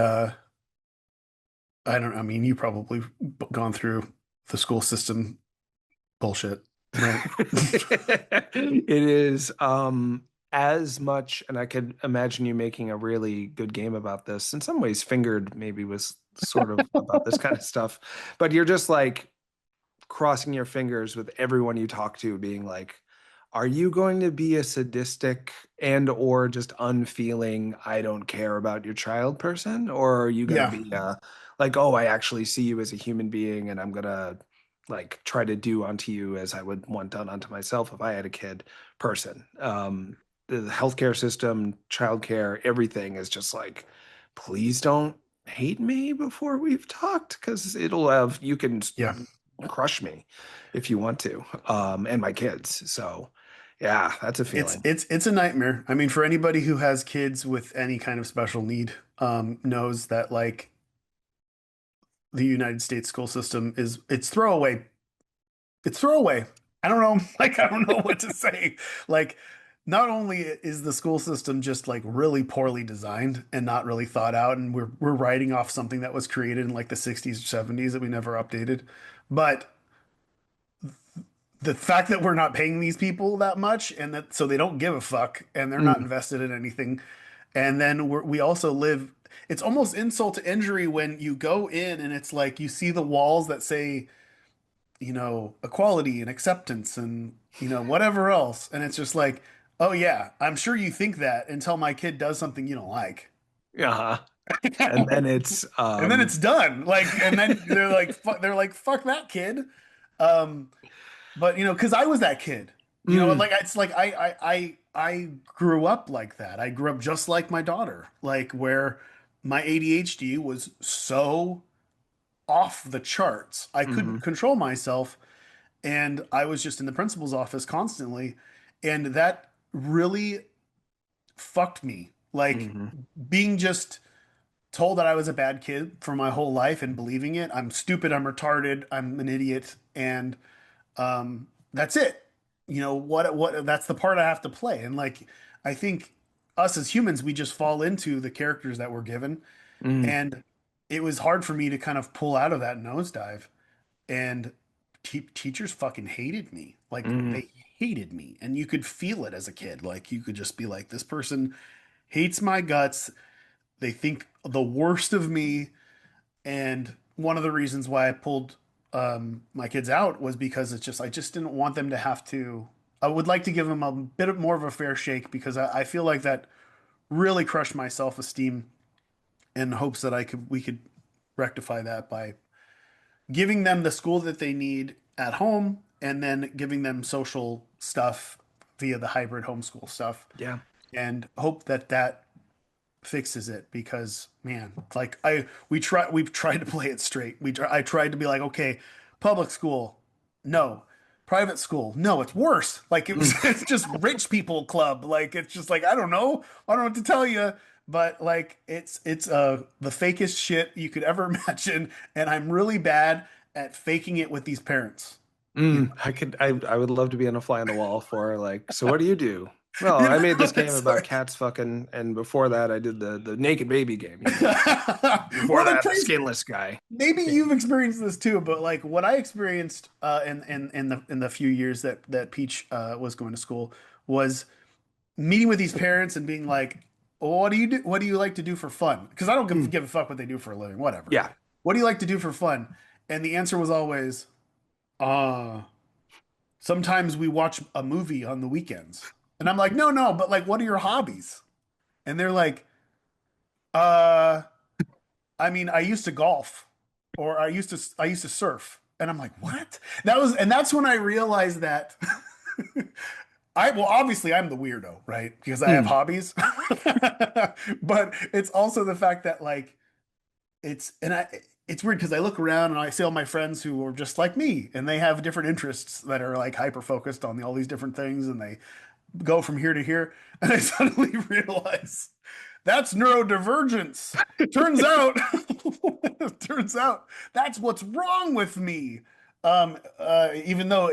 I mean, you probably gone through the school system bullshit, right? It is as much, and I could imagine you making a really good game about this. In some ways, Fingered maybe was sort of about this kind of stuff, but you're just like crossing your fingers with everyone you talk to being like, are you going to be a sadistic and or just unfeeling, I don't care about your child person? Or are you going to Yeah, be like, oh, I actually see you as a human being and I'm gonna like try to do unto you as I would want done unto myself if I had a kid person? The healthcare system, childcare, everything is just like, please don't hate me before we've talked because it'll have, you can yeah. crush me if you want to, and my kids. So, yeah, that's a It's feeling. it's it's a nightmare. I mean, for anybody who has kids with any kind of special need, knows that like the United States school system is it's throwaway. It's throwaway. I don't know. Like I don't know what to say. Like not only is the school system just like really poorly designed and not really thought out, and we're writing off something that was created in like the 60s or 70s that we never updated, but the fact that we're not paying these people that much and that so they don't give a fuck and they're not Mm, invested in anything. And then we also live, it's almost insult to injury when you go in and it's like you see the walls that say, equality and acceptance and, whatever else. And it's just like, oh yeah, I'm sure you think that until my kid does something you don't like. yeah. And then it's And then it's done. Like, and then fuck that kid. Um, But because I was that kid, mm, like it's like I grew up like that. I grew up just like my daughter, like where my ADHD was so off the charts. I couldn't mm, control myself, and I was just in the principal's office constantly, and that really fucked me. Like mm, being just told that I was a bad kid for my whole life and believing it. I'm stupid, I'm retarded, I'm an idiot, and that's it. What that's the part I have to play. And like I think us as humans, we just fall into the characters that we're given. mm, And it was hard for me to kind of pull out of that nosedive. And teachers fucking hated me. Like mm, they hated me. And you could feel it as a kid. Like you could just be like, this person hates my guts. They think the worst of me. And one of the reasons why I pulled my kids out was because it's just I just didn't want them to have to. I would like to give them a bit more of a fair shake because I feel like that really crushed my self-esteem in hopes that I could we could rectify that by giving them the school that they need at home and then giving them social stuff via the hybrid homeschool stuff yeah, and hope that that fixes it because man, like we've tried to play it straight. I tried to be like, okay, public school, no. Private school, no, it's worse. Like it was mm, it's just rich people club. Like it's just like I don't know. I don't know what to tell you, but like it's the fakest shit you could ever imagine and I'm really bad at faking it with these parents. You mm. I would love to be on a fly on the wall for like, so what do you do? Well, I made this game It's about like cats fucking, and before that, I did the naked baby game. Before well the that, the crazy skinless guy maybe you've game. experienced this too, but like what I experienced in the few years that Peach was going to school was meeting with these parents and being like, well, what do you do? What do you like to do for fun? Because I don't Mm, give a fuck what they do for a living, whatever. yeah. What do you like to do for fun? And the answer was always, uh, sometimes we watch a movie on the weekends. And I'm like, no, no, but like, what are your hobbies? And they're like, uh, I mean, I used to golf or I used to surf. And I'm like, what? And that's when I realized that well, obviously I'm the weirdo, right? Because I have Mm, hobbies. But it's also the fact that like it's weird because I look around and I see all my friends who are just like me and they have different interests that are like hyper focused on all these different things and they go from here to here. And I suddenly realize that's neurodivergence. Turns out, turns out that's what's wrong with me. Even though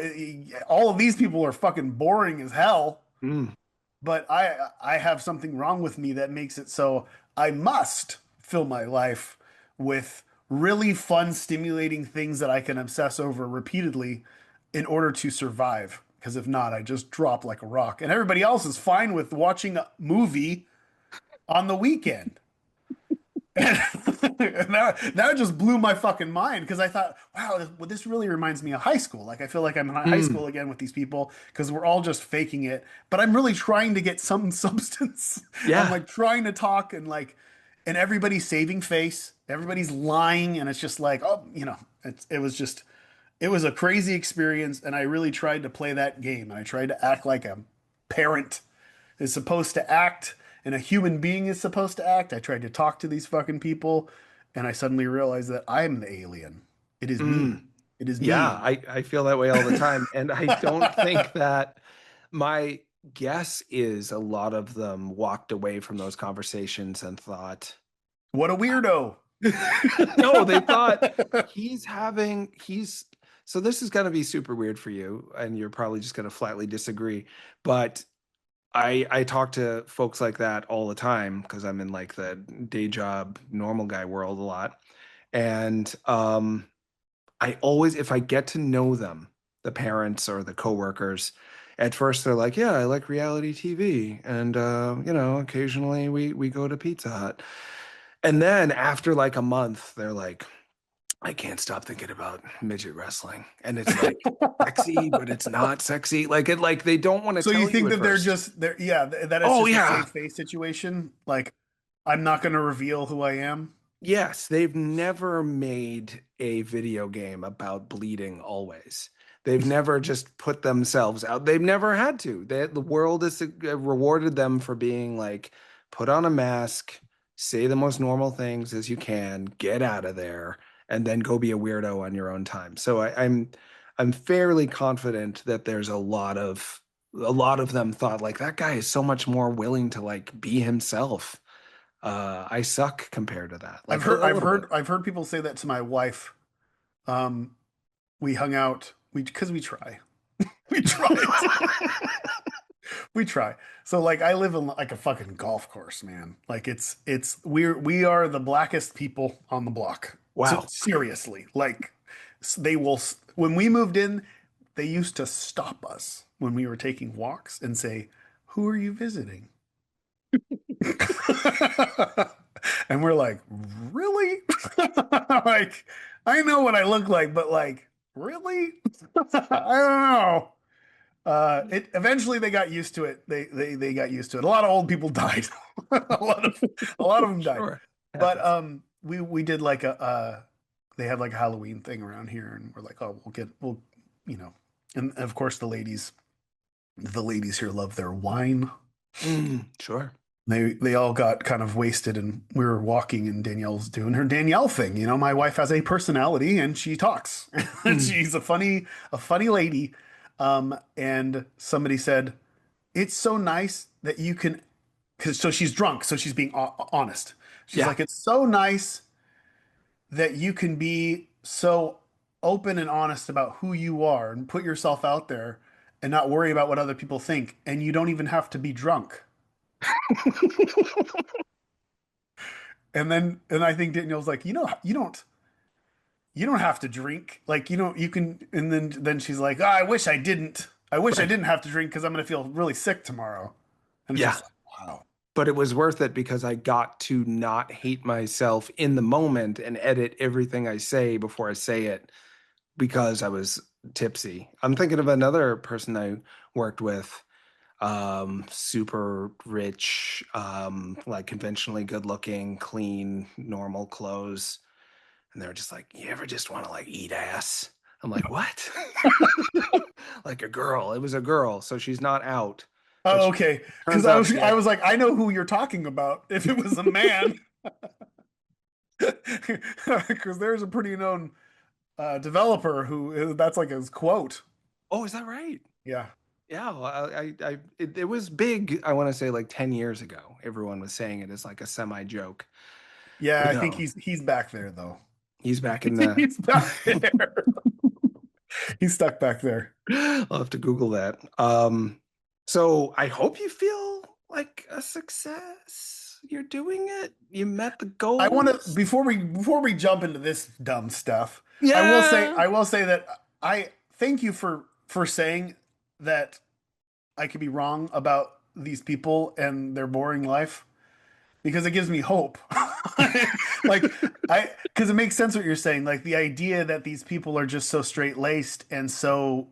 all of these people are fucking boring as hell, mm, but I have something wrong with me that makes it so I must fill my life with really fun, stimulating things that I can obsess over repeatedly in order to survive. Because if not, I just drop like a rock. And everybody else is fine with watching a movie on the weekend. That just blew my fucking mind because I thought, wow, this really reminds me of high school. Like I feel like I'm in high Mm, school again with these people because we're all just faking it. But I'm really trying to get some substance. I'm yeah. like trying to talk and everybody's saving face, everybody's lying, and it's just like, oh, it was a crazy experience, and I really tried to play that game, and I tried to act like a parent is supposed to act and a human being is supposed to act. I tried to talk to these fucking people, and I suddenly realized that I am the alien. It is me. Mm. It is Yeah, me. I feel that way all the time. And I don't think that my guess is a lot of them walked away from those conversations and thought, What a weirdo. no, they thought he's so this is going to be super weird for you, and you're probably just going to flatly disagree. But I talk to folks like that all the time because I'm in like the day job, normal guy world a lot. And I always, if I get to know them, the parents or the coworkers, at first they're like, "Yeah, I like reality TV, and occasionally we go to Pizza Hut." And then after like a month, they're like, "I can't stop thinking about midget wrestling," and it's like sexy, but it's not sexy. Like they don't want to So you tell you think at that they're first. just they're yeah, that it's Oh just a yeah, safe face situation? Like I'm not going to reveal who I am. yes, they've never made a video game about bleeding always. They've never just put themselves out. They've never had to. The world has rewarded them for being like, put on a mask, say the most normal things as you can, get out of there, and then go be a weirdo on your own time. So I'm fairly confident that there's a lot of them thought like that guy is so much more willing to like be himself. I suck compared to that, like a little bit. I've heard people say that to my wife. Um, we hung out because we try. We try. We try. So like I live in like a fucking golf course, man. Like we are the blackest people on the block. So Wow. seriously, like they will when we moved in, they used to stop us when we were taking walks and say, "Who are you visiting?" And we're like, "Really?" Like I know what I look like, but like, really? I don't know. It eventually they got used to it. They got used to it. A lot of old people died. A lot of them died. Sure. But Happens. we did like a they had like a Halloween thing around here, and we're like, oh, we'll you know, and of course the ladies here love their wine. Sure. They all got kind of wasted, and we were walking, and Danielle's doing her Danielle thing. You know, my wife has a personality, and she talks. Mm. She's a funny lady. And somebody said, "It's so nice that you can," because so she's drunk, so she's being honest. She's Yeah. like, "It's so nice that you can be so open and honest about who you are and put yourself out there and not worry about what other people think, and you don't even have to be drunk." And I think Danielle's like, you don't have to drink. Like, you can. And then she's like, oh, I wish I didn't. I wish I Right. didn't have to drink because I'm going to feel really sick tomorrow. And it's Yeah. just like, wow. But it was worth it because I got to not hate myself in the moment and edit everything I say before I say it because I was tipsy. I'm thinking of another person I worked with, super rich, like conventionally good looking, clean, normal clothes. And they were just like, you ever just want to like eat ass? I'm like, what? Like a girl. It was a girl, so she's not out, but Oh, okay. Because turns out she I had. was like, I know who you're talking about. If it was a man, because there's a pretty known developer who that's like his quote. Oh, is that right? Yeah. Yeah, well, it was big. I want to say like 10 years ago. Everyone was saying it as like a semi joke, Yeah, but I think no, he's back there though. he's back in the. He's back there. He's stuck back there. I'll have to Google that. So I hope you feel like a success. You're doing it. You met the I want to goals. before we jump into this dumb stuff. Yeah. I will say that I thank you for saying that I could be wrong about these people and their boring life because it gives me hope. Like because it makes sense what you're saying. Like the idea that these people are just so straight-laced and so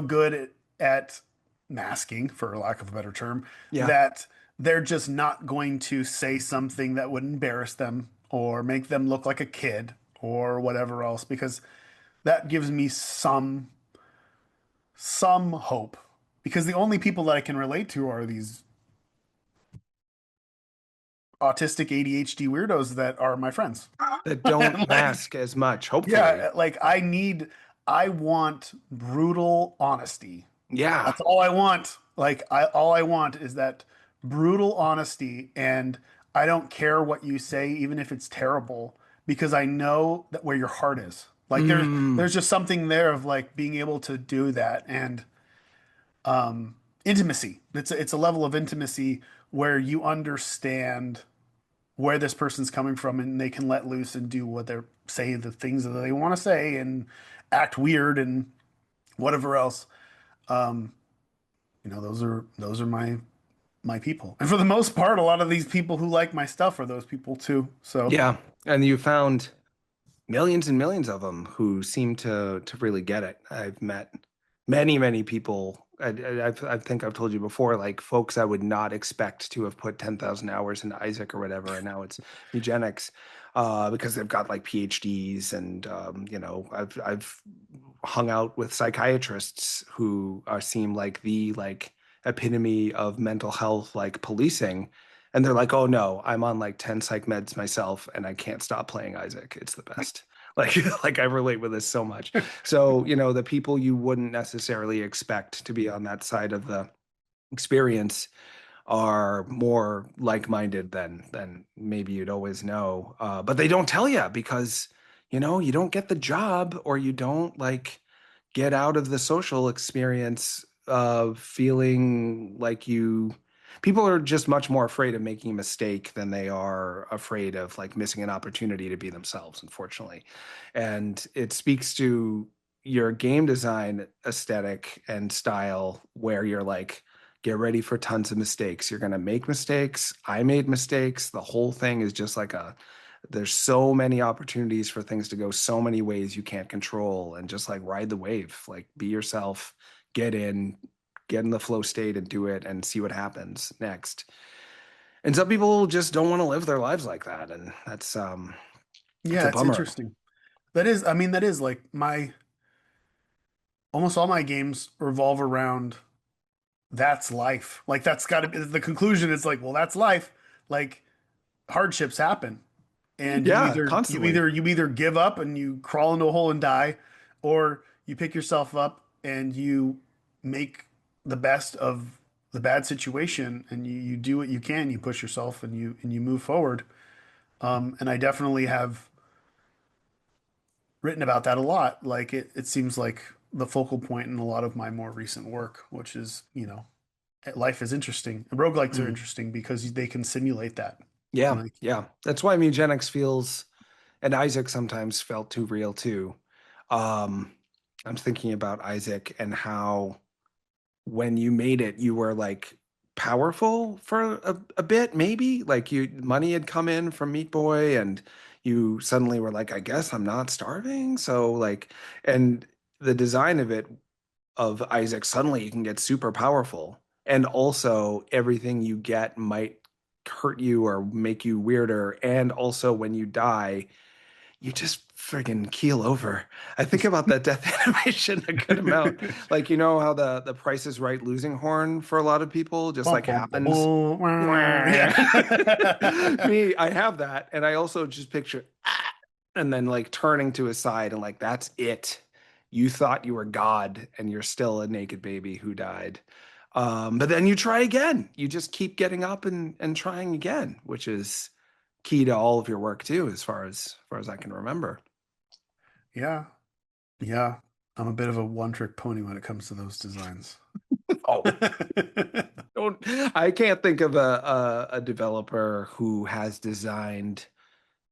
good at masking, for lack of a better term, Yeah. that they're just not going to say something that would embarrass them or make them look like a kid or whatever else, because that gives me some hope. Because the only people that I can relate to are these autistic ADHD weirdos that are my friends. That And don't like, mask as much, hopefully. yeah, like I want brutal honesty. Yeah. That's all I want. Like all I want is that brutal honesty, and I don't care what you say, even if it's terrible, because I know that where your heart is. Like Mm. there's just something there of like being able to do that, and intimacy. It's a level of intimacy where you understand where this person's coming from, and they can let loose and do what they're say the things that they want to say and act weird and whatever else. Those are my people. And for the most part, a lot of these people who like my stuff are those people too. So Yeah. And you found millions and millions of them who seem to really get it. I've met many people. I think I've told you before, like folks I would not expect to have put 10,000 hours into Isaac or whatever, and now it's Mewgenics, because they've got like PhDs, and I've hung out with psychiatrists who seem like the like epitome of mental health, like policing. And they're like, oh no, I'm on like 10 psych meds myself and I can't stop playing Isaac. It's the best. Like, like I relate with this so much. So, the people you wouldn't necessarily expect to be on that side of the experience are more like-minded than maybe you'd always know. But they don't tell you because, you don't get the job, or you don't like get out of the social experience of feeling like people are just much more afraid of making a mistake than they are afraid of like missing an opportunity to be themselves, unfortunately. And it speaks to your game design aesthetic and style, where you're like, get ready for tons of mistakes. You're going to make mistakes. I made mistakes. The whole thing is just like there's so many opportunities for things to go so many ways you can't control, and just like ride the wave, like be yourself, get in, get in the flow state and do it and see what happens next. And some people just don't want to live their lives like that. And that's yeah, a it's bummer. interesting. I mean, that is like my almost all my games revolve around that's life. Like that's got to be the conclusion. It's like, well, that's life. Like hardships happen, and you Yeah, either you constantly. either you either give up and you crawl into a hole and die, or you pick yourself up and you make the best of the bad situation, and you do what you can. You push yourself and you move forward. And I definitely have written about that a lot. Like it seems like the focal point in a lot of my more recent work, which is, life is interesting. And roguelikes are Mm. interesting because they can simulate that. Yeah, Like, yeah. That's why Mewgenics feels, and Isaac sometimes felt too real too. Um, I'm thinking about Isaac and how when you made it, you were like powerful for a bit, maybe like money had come in from Meat Boy, and you suddenly were like, I guess I'm not starving. So like, and the design of it, of Isaac, suddenly you can get super powerful. And also everything you get might hurt you or make you weirder. And also when you die, you just friggin' keel over. I think about that death animation a good amount. Like, how the Price is Right losing horn for a lot of people just bum, like bum, bum, happens. bum. Me, Yeah. I have that. And I also just picture, and then like turning to his side and like, that's it. You thought you were God and you're still a naked baby who died. But then you try again. You just keep getting up and trying again, which is key to all of your work too, as far as I can remember. Yeah. Yeah. I'm a bit of a one-trick pony when it comes to those designs. Oh, don't, I can't think of a developer who has designed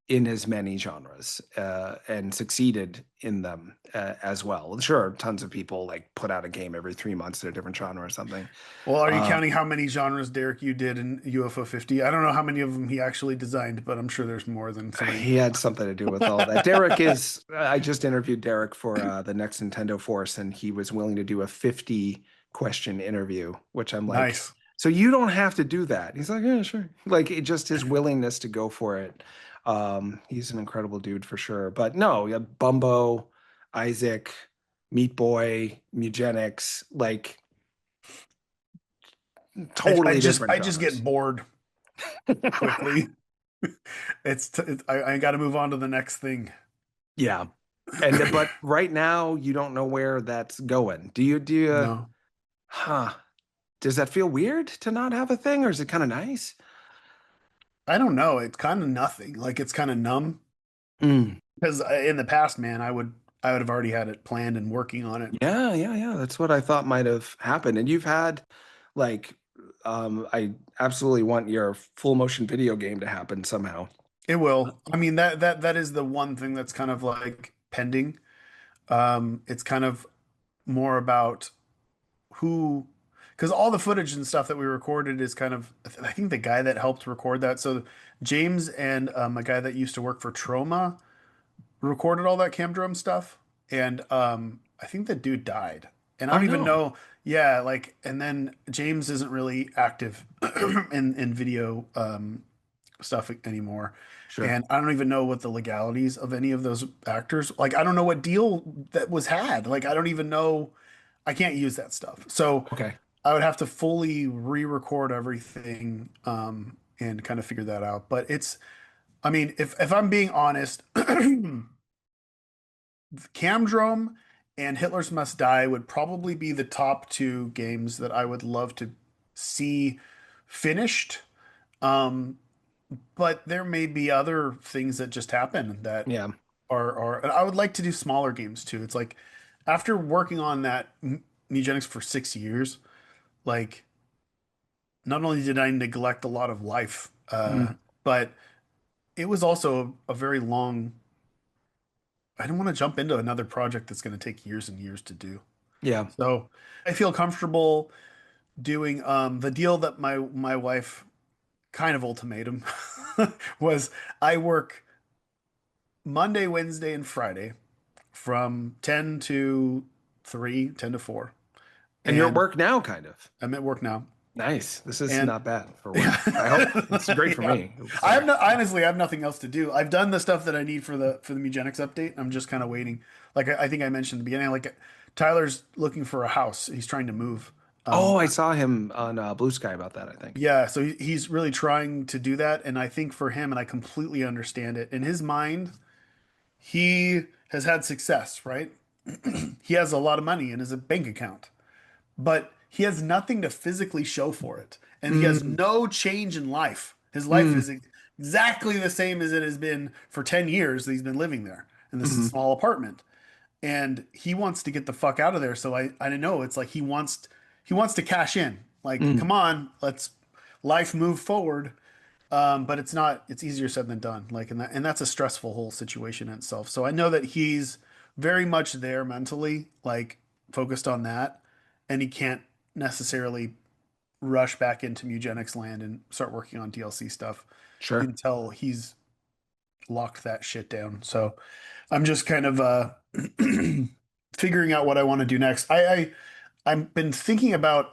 in as many genres and succeeded in them as well. Sure, tons of people like put out a game every 3 months in a different genre or something. Well, are you Uh, counting how many genres, Derek, you did in UFO 50? I don't know how many of them he actually designed, but I'm sure there's more than somebody. he had something to do with all that. Derek is, I just interviewed Derek for the next Nintendo Force, and he was willing to do a 50 question interview, which I'm like, Nice. so you don't have to do that. He's like, yeah, sure. Like just his willingness to go for it. He's an incredible dude for sure. But no, yeah, Bumbo, Isaac, Meat Boy, Mewgenics, like I totally just different I just genres. get bored quickly. I got to move on to the next thing. Yeah. And but right now you don't know where that's going. Do you No, huh? Does that feel weird to not have a thing or is it kind of nice? I don't know. It's kind of nothing. Like it's kind of numb Mm. because in the past, man, I would have already had it planned and working on it. Yeah, yeah, yeah. That's what I thought might have happened. And you've had like I absolutely want your full motion video game to happen somehow. It will. I mean that is the one thing that's kind of like pending. It's kind of more about who, because all the footage and stuff that we recorded is kind of, I think the guy that helped record that. So James and a guy that used to work for Troma recorded all that cam drum stuff, and I think the dude died, and I Oh don't even no. know. Yeah, like, and then James isn't really active in video stuff anymore. Sure. And I don't even know what the legalities of any of those actors. Like, I don't know what deal that was had. Like, I don't even know. I can't use that stuff. So Okay. I would have to fully re-record everything and kind of figure that out. But it's, I mean, if I'm being honest, Camdrome and Hitler's Must Die would probably be the top two games that I would love to see finished. Um, but there may be other things that just happen that Yeah. are and I would like to do smaller games too. It's like after working on that Mewgenics for 6 years, like not only did I neglect a lot of life, Mm. but it was also a very long. I don't want to jump into another project that's going to take years and years to do. Yeah. So I feel comfortable doing the deal that my wife kind of ultimatum was I work Monday, Wednesday, and Friday from 10 to 3, 10 to 4. And you're at And work now, kind of. I'm at work now. Nice. This is And not bad for yeah, work. I hope it's great for yeah. me. I have So, no honestly, I have nothing else to do. I've done the stuff that I need for the Mewgenics update. I'm just kind of waiting. Like I think I mentioned at the beginning, like Tyler's looking for a house. He's trying to move. oh, Um, I saw him on Blue Sky about that, I think. yeah, so he's really trying to do that, and I think for him, and I completely understand it. In his mind, he has had success, right? He has a lot of money in his bank account, but he has nothing to physically show for it. And he has Mm, no change in life. His life mm, is exactly the same as it has been for 10 years that he's been living there in this mm, small apartment. And he wants to get the fuck out of there. So I know it's like he wants to cash in. Like, mm. come on, let's life move forward. But it's not, it's easier said than done. Like, and that's a stressful whole situation in itself. So I know that he's very much there mentally, like focused on that. And he can't necessarily rush back into Mewgenics land and start working on DLC stuff Sure. until he's locked that shit down. So I'm just kind of figuring out what I want to do next. I've been thinking about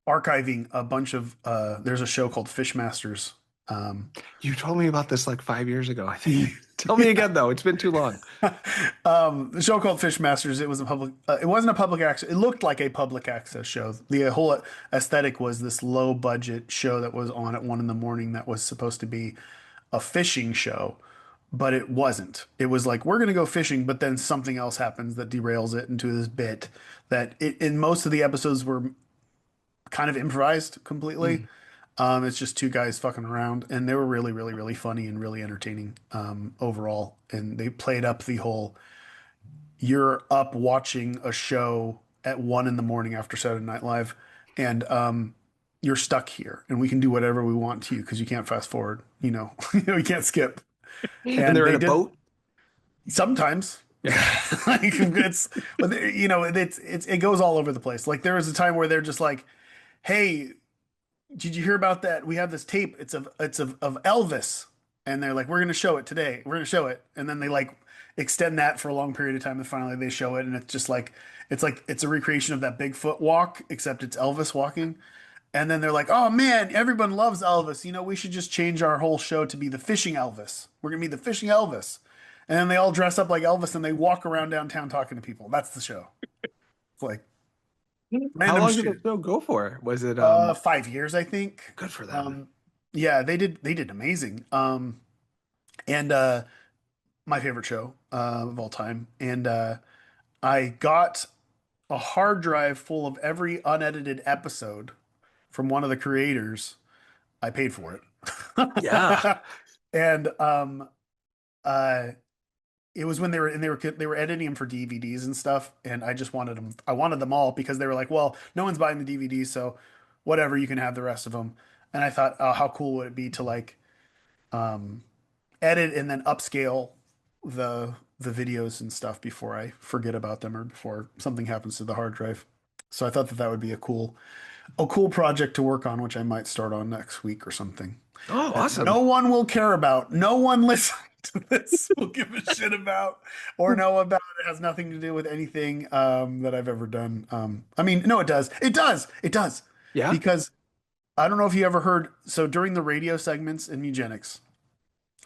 archiving a bunch of there's a show called Fishmasters. Um, You told me about this like 5 years ago, I think. Tell me again, though. It's been too long. the show called Fishmasters. It was a public. It wasn't a public access. It looked like a public access show. The whole aesthetic was this low budget show that was on at 1 in the morning. That was supposed to be a fishing show, but it wasn't. It was like we're gonna go fishing, but then something else happens that derails it into this bit that in most of the episodes were kind of improvised completely. Mm, It's just two guys fucking around, and they were really, really, really funny and really entertaining overall. And they played up the whole you're up watching a show at 1 in the morning after Saturday Night Live, and you're stuck here and we can do whatever we want to you because you can't fast forward, you can't skip. And And they're in they a did boat. sometimes. Like it goes all over the place. Like there was a time where they're just like, "Hey, did you hear about that? We have this tape. It's of Elvis." And they're like, "We're going to show it today. We're going to show it." And then they like extend that for a long period of time and finally they show it and it's just like it's a recreation of that Bigfoot walk except it's Elvis walking. And then they're like, "Oh man, everyone loves Elvis. We should just change our whole show to be the fishing Elvis. We're gonna be the fishing Elvis." And then they all dress up like Elvis and they walk around downtown talking to people. That's the show. It's like How random long did the shit. show go for? Was it 5 years, I think. good for them? Yeah, they did amazing. And my favorite show of all time. And I got a hard drive full of every unedited episode from one of the creators. I paid for Yeah. it. And uh it was when they were editing them for DVDs and stuff, and I just wanted them. I wanted them all because they were like, well, no one's buying the DVDs, so whatever, you can have the rest of them. And I thought, oh, how cool would it be to like um edit and then upscale the videos and stuff before I forget about them or before something happens to the hard drive. So I thought that that would be a cool project to work on, which I might start on next week or something. Oh, That no awesome. one will care about. No one listening to this will give a shit about or know about. It has nothing to do with anything that I've ever done. I mean, no, it does. It does. It does. Yeah. Because I don't know if you ever heard. So during the radio segments in Mewgenics,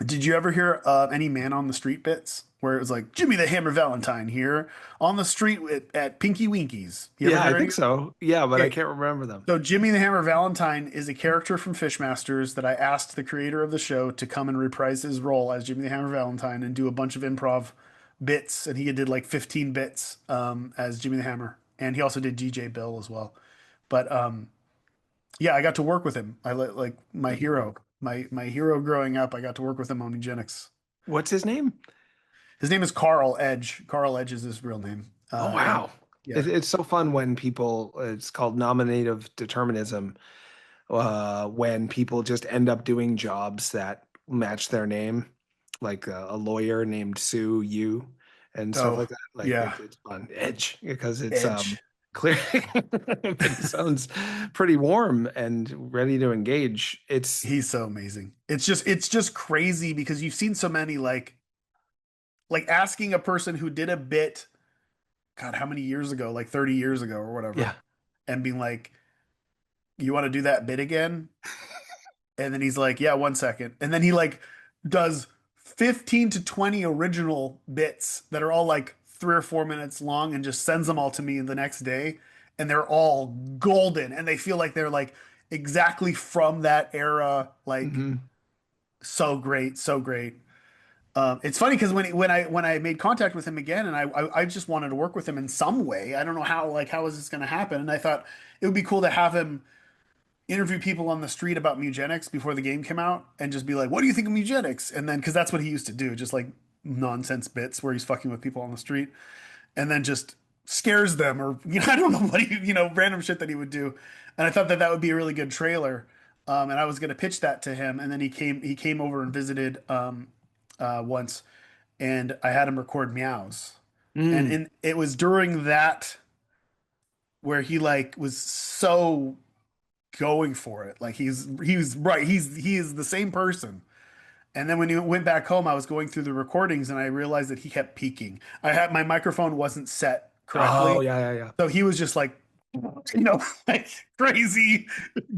did you ever hear any man on the street bits where it was like Jimmy the Hammer Valentine here on the street at Pinky Winkies? You ever Yeah, I hear think any? so. Yeah, but I Okay, can't remember them. so Jimmy the Hammer Valentine is a character from Fishmasters that I asked the creator of the show to come and reprise his role as Jimmy the Hammer Valentine and do a bunch of improv bits, and he did like 15 bits as Jimmy the Hammer, and he also did DJ Bill as well. But yeah, I got to work with him. Like my hero, my hero growing up. I got to work with him on Eugenics. What's his name? His name is Carl Edge. Carl Edge is his real name. Oh, And wow. yeah. It's so fun when people, it's called nominative determinism, when people just end up doing jobs that match their name, like a lawyer named Sue Yu and stuff Oh, like that. Like yeah. it's fun. Edge, because it's Edge. clear, but he sounds pretty warm and ready to engage. He's so amazing. It's just crazy because you've seen so many like asking a person who did a bit, God, how many years ago? Like 30 years ago or Yeah. whatever, and being like, "You want to do that bit again?" And then he's like, "Yeah, 1 second." And then he like does 15 to 20 original bits that are all like 3 or 4 minutes long and just sends them all to me the next day. And they're all golden and they feel like they're like exactly from that era. Like Hmm. so great, so great. It's funny because when I made contact with him again and I just wanted to work with him in some way. I don't know how, like how is this going to happen? And I thought it would be cool to have him interview people on the street about Mewgenics before the game came out and just be like, "What do you think of Mewgenics?" And then because that's what he used to do, just like nonsense bits where he's fucking with people on the street and then just scares them or I don't know what random shit that he would do. And I thought that that would be a really good trailer. And I was going to pitch that to him, and then he came over and visited once, and I had him record meows, Mm. and it was during that where he like was so going for it. Like he was right. He is the same person. And then when he went back home, I was going through the recordings and I realized that he kept peaking. I had my microphone wasn't set Oh, correctly. yeah, yeah, yeah. So he was just like, like crazy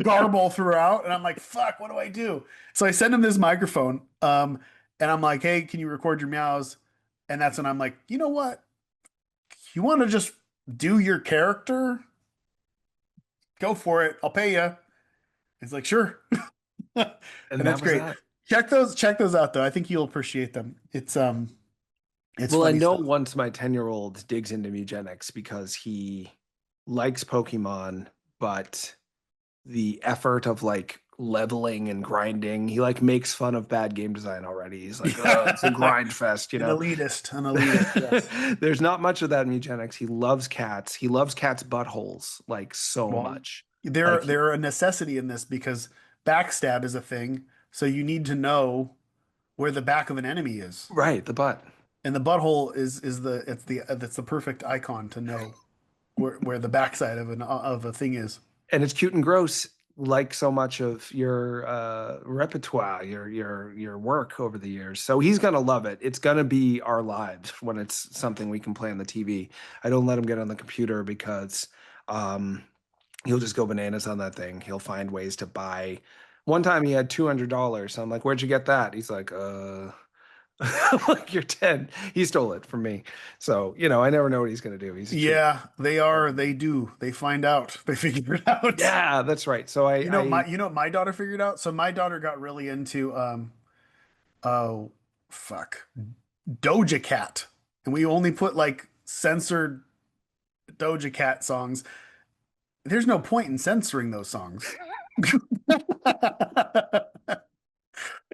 garble throughout. And I'm like, fuck, what do I do? So I send him this microphone. And I'm like, hey, can you record your meows? And that's when I'm like, you know what? You want to just do your character? Go for it. I'll pay you. He's like, sure. And And that it's was great. that. Check those out though. I think you'll appreciate them. It's Well, I funny know stuff. once my 10-year-old digs into Mewgenics because he likes Pokemon, but the effort of like leveling and grinding, he like makes fun of bad game design already. He's like, oh, it's a Yeah. grind fest, An elitist, an elitist, yes. There's not much of that in Mewgenics. He loves cats. He loves cats' buttholes like so Well, much. they're Like, they're a necessity in this because backstab is a thing, so you need to know where the back of an enemy is. right, the butt. And the butthole is the it's the perfect icon to know where the backside of a thing is. And it's cute and gross, like so much of your repertoire, your work over the years. So he's gonna love it. It's gonna be our lives when it's something we can play on the TV. I don't let him get on the computer because um, he'll just go bananas on that thing. He'll find ways to buy. One time he had $200. So I'm like, "Where'd you get that?" He's like, I'm like, "You're 10." He stole it from me. So, I never know what he's gonna do. He's a treat. Yeah, they are. They do. They find out. They figure it out. Yeah, that's right. So I You know what my daughter figured out? So my daughter got really into oh fuck Doja Cat. And we only put like censored Doja Cat songs. There's no point in censoring those songs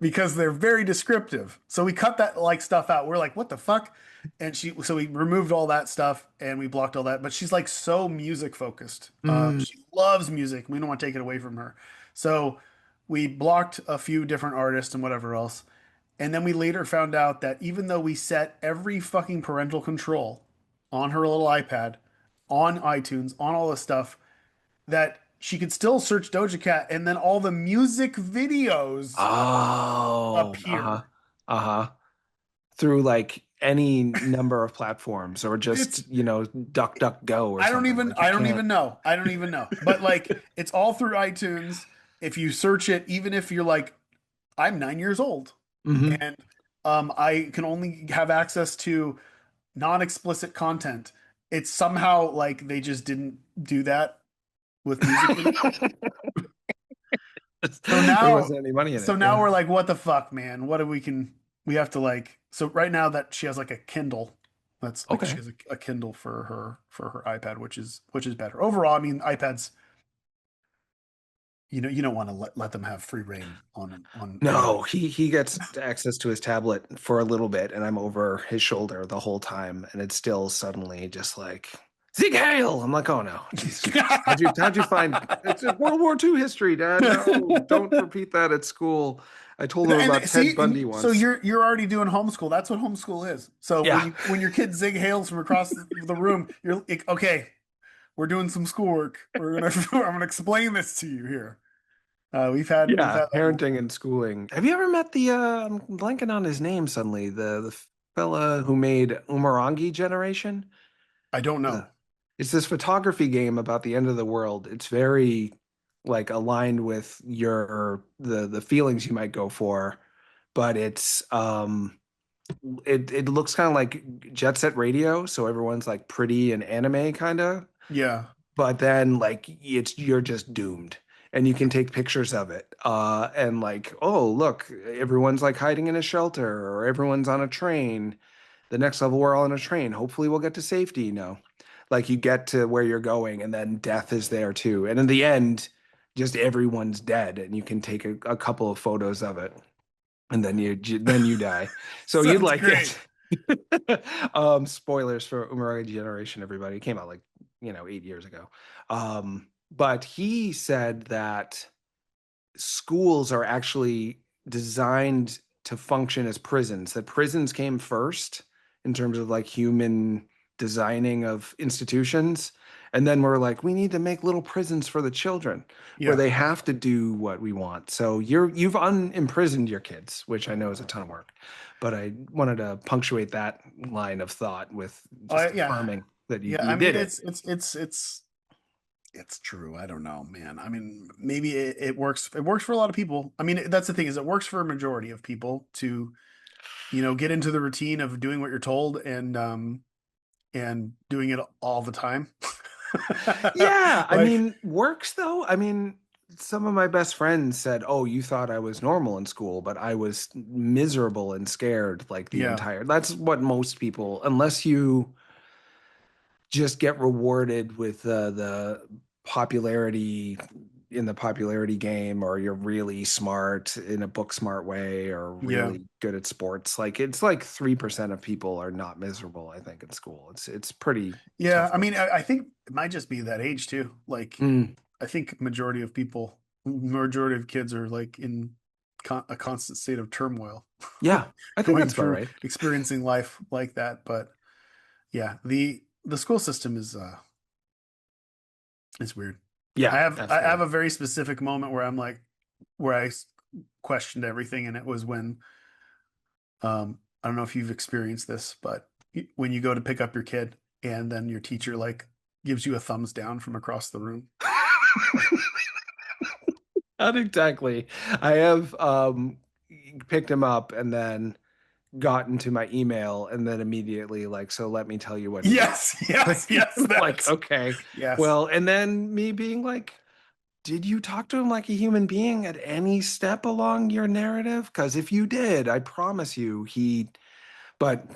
because they're very descriptive. So we cut that like stuff out. We're like, what the fuck? And so we removed all that stuff and we blocked all that. But she's like so music focused. mm, She loves music. We don't want to take it away from her. So we blocked a few different artists and whatever else. And then we later found out that even though we set every fucking parental control on her little iPad, on iTunes, on all this stuff, that she could still search Doja Cat and then all the music videos oh, uh-huh. appear. Uh-huh. Through like any number of platforms or It's just, duck duck go or something. Like you I don't can't. even know. I don't even know. But like it's all through iTunes. If you search it, even if you're like, I'm 9 years old Hmm. and I can only have access to non-explicit content. It's somehow like they just didn't do that with music videos. So There now, wasn't any money in so it. now Yeah. we're like, what the fuck, man? What do we have to like, so right now that she has like a Kindle, that's like she Okay. has a Kindle for her iPad, which is better. Overall, I mean, iPads, you don't want to let them have free reign on anything. No, he gets access to his tablet for a little bit, and I'm over his shoulder the whole time, and it's still suddenly just like Sieg Heil. I'm like, oh no, Jesus Christ! How'd you find it's a World War II history, Dad? No, don't repeat that at school. I told him about Ted See, Bundy so once. you're already doing homeschool. That's what homeschool is. So Yeah, when your kid zig hails from across the room, you're like, okay, we're doing some schoolwork. I'm gonna explain this to you here. We've yeah, had that. parenting and schooling. Have you ever met the? I'm blanking on his name suddenly. The fella who made Umurangi Generation. I don't Uh, know. It's this photography game about the end of the world. It's very like aligned with the feelings you might go for, but it looks kind of like Jet Set Radio, so everyone's like pretty and anime kind of, Yeah, but then like you're just doomed. And you can take pictures of it. And like, oh, look, everyone's like hiding in a shelter or everyone's on a train. The next level, we're all on a train. Hopefully, we'll get to safety. No, like you get to where you're going, and then death is there too. And in the end, just everyone's dead, and you can take a couple of photos of it, and then you die. So you'd sounds like great. it. Spoilers for Umuragi Generation, everybody. It came out like 8 years ago. But he said that schools are actually designed to function as prisons, that prisons came first in terms of like human designing of institutions. And then we're like, we need to make little prisons for the children where Yeah, they have to do what we want. So you've unimprisoned your kids, which I know is a ton of work. But I wanted to punctuate that line of thought with just yeah, affirming that you, yeah. I you mean, did it. it's true. I don't know, man. I mean, maybe it works. It works for a lot of people. I mean, that's the thing is, it works for a majority of people to get into the routine of doing what you're told and doing it all the time. Yeah, I Like, mean, works though. I mean, some of my best friends said, "Oh, you thought I was normal in school, but I was miserable and scared like the yeah, entire." That's what most people, unless you just get rewarded with the popularity in the popularity game, or you're really smart in a book smart way, or yeah. really good at sports. Like it's like 3% of people are not miserable, I think, in school. It's pretty Yeah, tough I mean, going. I think it might just be that age too. Like, Mm. I think majority of kids are like in a constant state of turmoil, Yeah, I think going that's about through right. experiencing life like that. But yeah, the school system is weird. Yeah, I have absolutely. a very specific moment where I'm like where questioned everything, and it was when I don't know if you've experienced this, but when you go to pick up your kid and then your teacher like gives you a thumbs down from across the room. Not exactly. I have picked him up and then gotten to my email and then immediately like, so let me tell you what to do. Yes, yes, yes, Like, that's okay. yes. Well, and then me being like, did you talk to him like a human being at any step along your narrative? Because if you did, I promise you but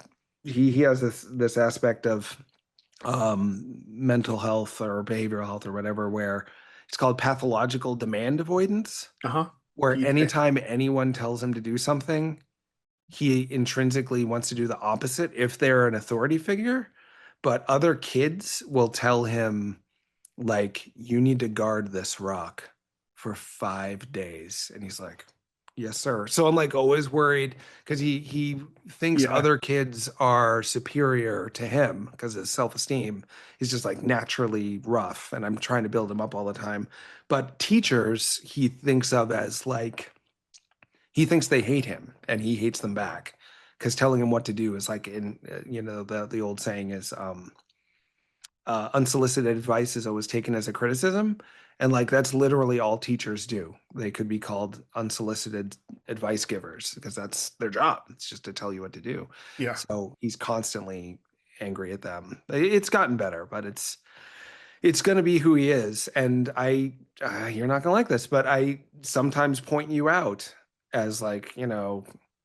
he has this aspect of mental health or behavioral health or whatever, where it's called pathological demand avoidance, Uh-huh. where PJ. anytime anyone tells him to do something, he intrinsically wants to do the opposite if they're an authority figure. But other kids will tell him, like, you need to guard this rock for 5 days. And he's like, yes, sir. So I'm like always worried because he thinks Yeah. other kids are superior to him because his self-esteem is just like naturally rough. And I'm trying to build him up all the time. But teachers, he thinks of as like, he thinks they hate him and he hates them back because telling him what to do is like the old saying is unsolicited advice is always taken as a criticism. And like that's literally all teachers do. They could be called unsolicited advice givers because that's their job. It's just to tell you what to do. Yeah. So he's constantly angry at them. It's gotten better, but it's going to be who he is. And you're not going to like this, but I sometimes point you out as like,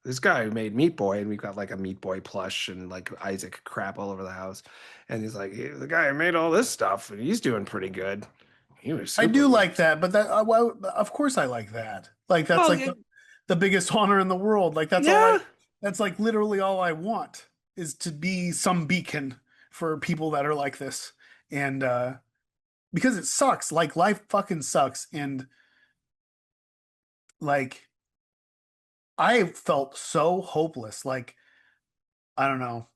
this guy who made Meat Boy, and we've got like a Meat Boy plush and like Isaac crap all over the house. And he's like, "Hey, the guy who made all this stuff, and he's doing pretty good. He was I super do weird." like that, but well, of course I like that. Like that's Well, like the biggest honor in the world. Like yeah. that's like literally all I want is to be some beacon for people that are like this. And because it sucks. Like life fucking sucks. And like I felt so hopeless. Like I don't know.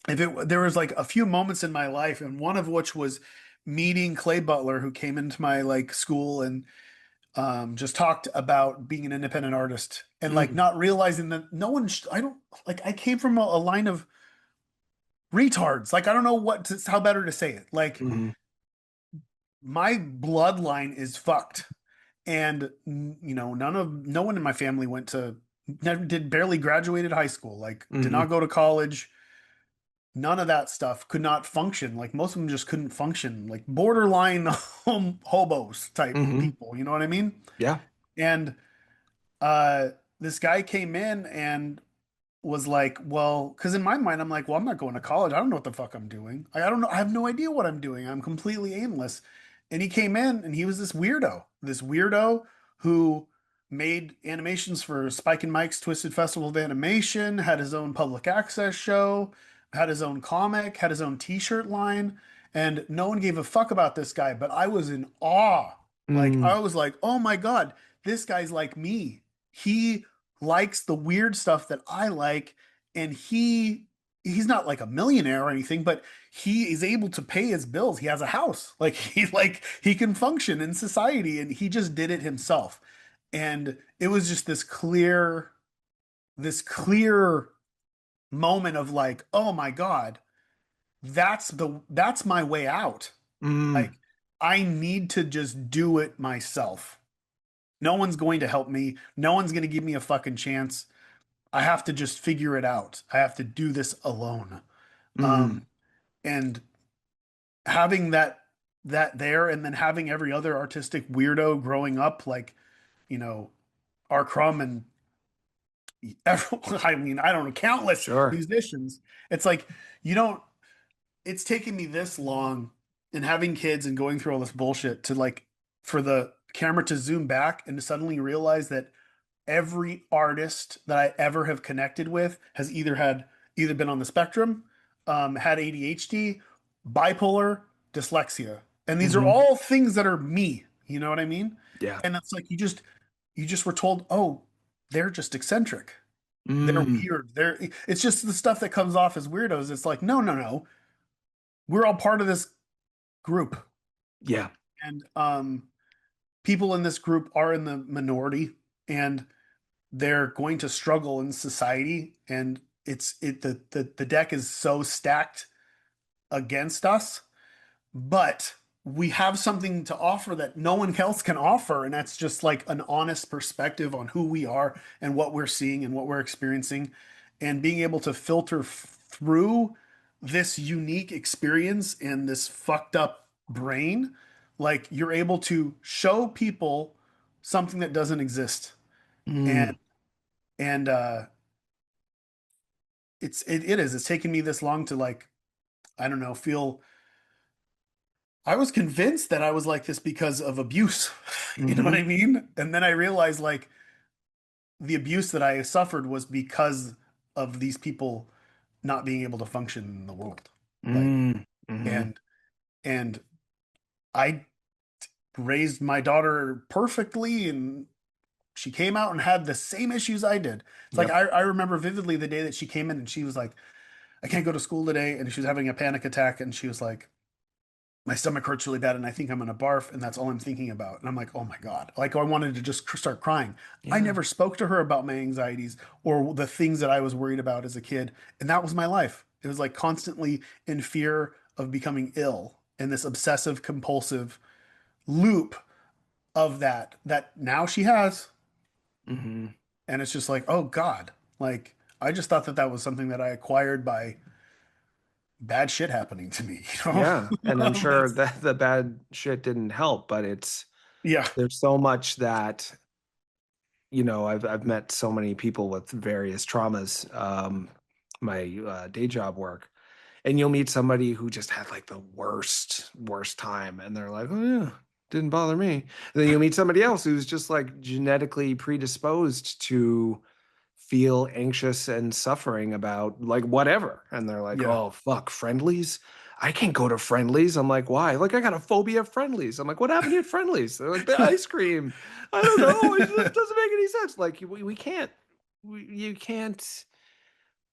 There was like a few moments in my life, and one of which was meeting Clay Butler, who came into my like school and just talked about being an independent artist and like Mm, not realizing that no one, I don't like, I came from a line of retards. Like, I don't know how better to say it. Like, mhm, my bloodline is fucked. And, no one in my family never did, barely graduated high school, like, did not mhm, go to college. None of that stuff could not function. Like, most of them just couldn't function. Like, borderline hobos type mhm. people. You know what I mean? Yeah. And, uh, this guy came in and was like, well, because in my mind, I'm like, well, I'm not going to college. I don't know what the fuck I'm doing. I don't know. I have no idea what I'm doing. I'm completely aimless. And he came in and he was this weirdo who made animations for Spike and Mike's Twisted Festival of Animation, had his own public access show, had his own comic, had his own t-shirt line. And no one gave a fuck about this guy, but I was in awe. Like, I Mm, was like, oh my God, this guy's like me. He likes the weird stuff that I like, and he's not like a millionaire or anything, but he is able to pay his bills. He has a house. He can function in society, and he just did it himself. And it was just this clear moment of like, oh my God, that's my way out. mm, Like I need to just do it myself. No one's going to help me. No one's going to give me a fucking chance. I have to just figure it out. I have to do this alone. mm. Um, and having that there, and then having every other artistic weirdo growing up, like you know, R. Crumb and I mean, I don't know, countless Sure. musicians. It's like you don't. It's taken me this long, and having kids and going through all this bullshit to like for the camera to zoom back and to suddenly realize that every artist that I ever have connected with has either been on the spectrum, had ADHD, bipolar, dyslexia, And these are Hmm. all things that are me. You know what I mean? Yeah. And it's like you just were told, oh, they're just eccentric. They're Mm. weird. It's just the stuff that comes off as weirdos. It's like, no, no, no. We're all part of this group. Yeah. And people in this group are in the minority and they're going to struggle in society. And the deck is so stacked against us, but we have something to offer that no one else can offer, and that's just like an honest perspective on who we are and what we're seeing and what we're experiencing, and being able to filter through this unique experience in this fucked up brain. Like, you're able to show people something that doesn't exist, and Mm. and it's taken me this long to, like, I don't know, feel. I was convinced that I was like this because of abuse. You know what I Hmm. mean? And then I realized, like, the abuse that I suffered was because of these people not being able to function in the world. Like, Mm. Hmm. and and I raised my daughter perfectly, and she came out and had the same issues I did. It's like, Yep. I remember vividly the day that she came in and she was like, I can't go to school today, and she was having a panic attack, and she was like, my stomach hurts really bad and I think I'm gonna barf, and that's all I'm thinking about. And I'm like, oh my God. Like, I wanted to just start crying. I Yeah. never spoke to her about my anxieties or the things that I was worried about as a kid. And that was my life. It was like constantly in fear of becoming ill in this obsessive compulsive loop of that now she has. Hmm. And it's just like, oh God. Like, I just thought that that was something that I acquired by bad shit happening to me, you know? Yeah. And I'm sure That's, that the bad shit didn't help, but yeah. there's so much that, I've met so many people with various traumas, my day job work, and you'll meet somebody who just had like the worst time, and they're like, "Oh yeah, didn't bother me." And then you'll meet somebody else who's just like genetically predisposed to feel anxious and suffering about like whatever, and they're like, Yeah. "Oh fuck, friendlies." I can't go to friendlies. I'm like, why? Like, I got a phobia of friendlies. I'm like, what happened to you at friendlies? They're like, the ice cream. I don't know. It just doesn't make any sense. Like we can't, you can't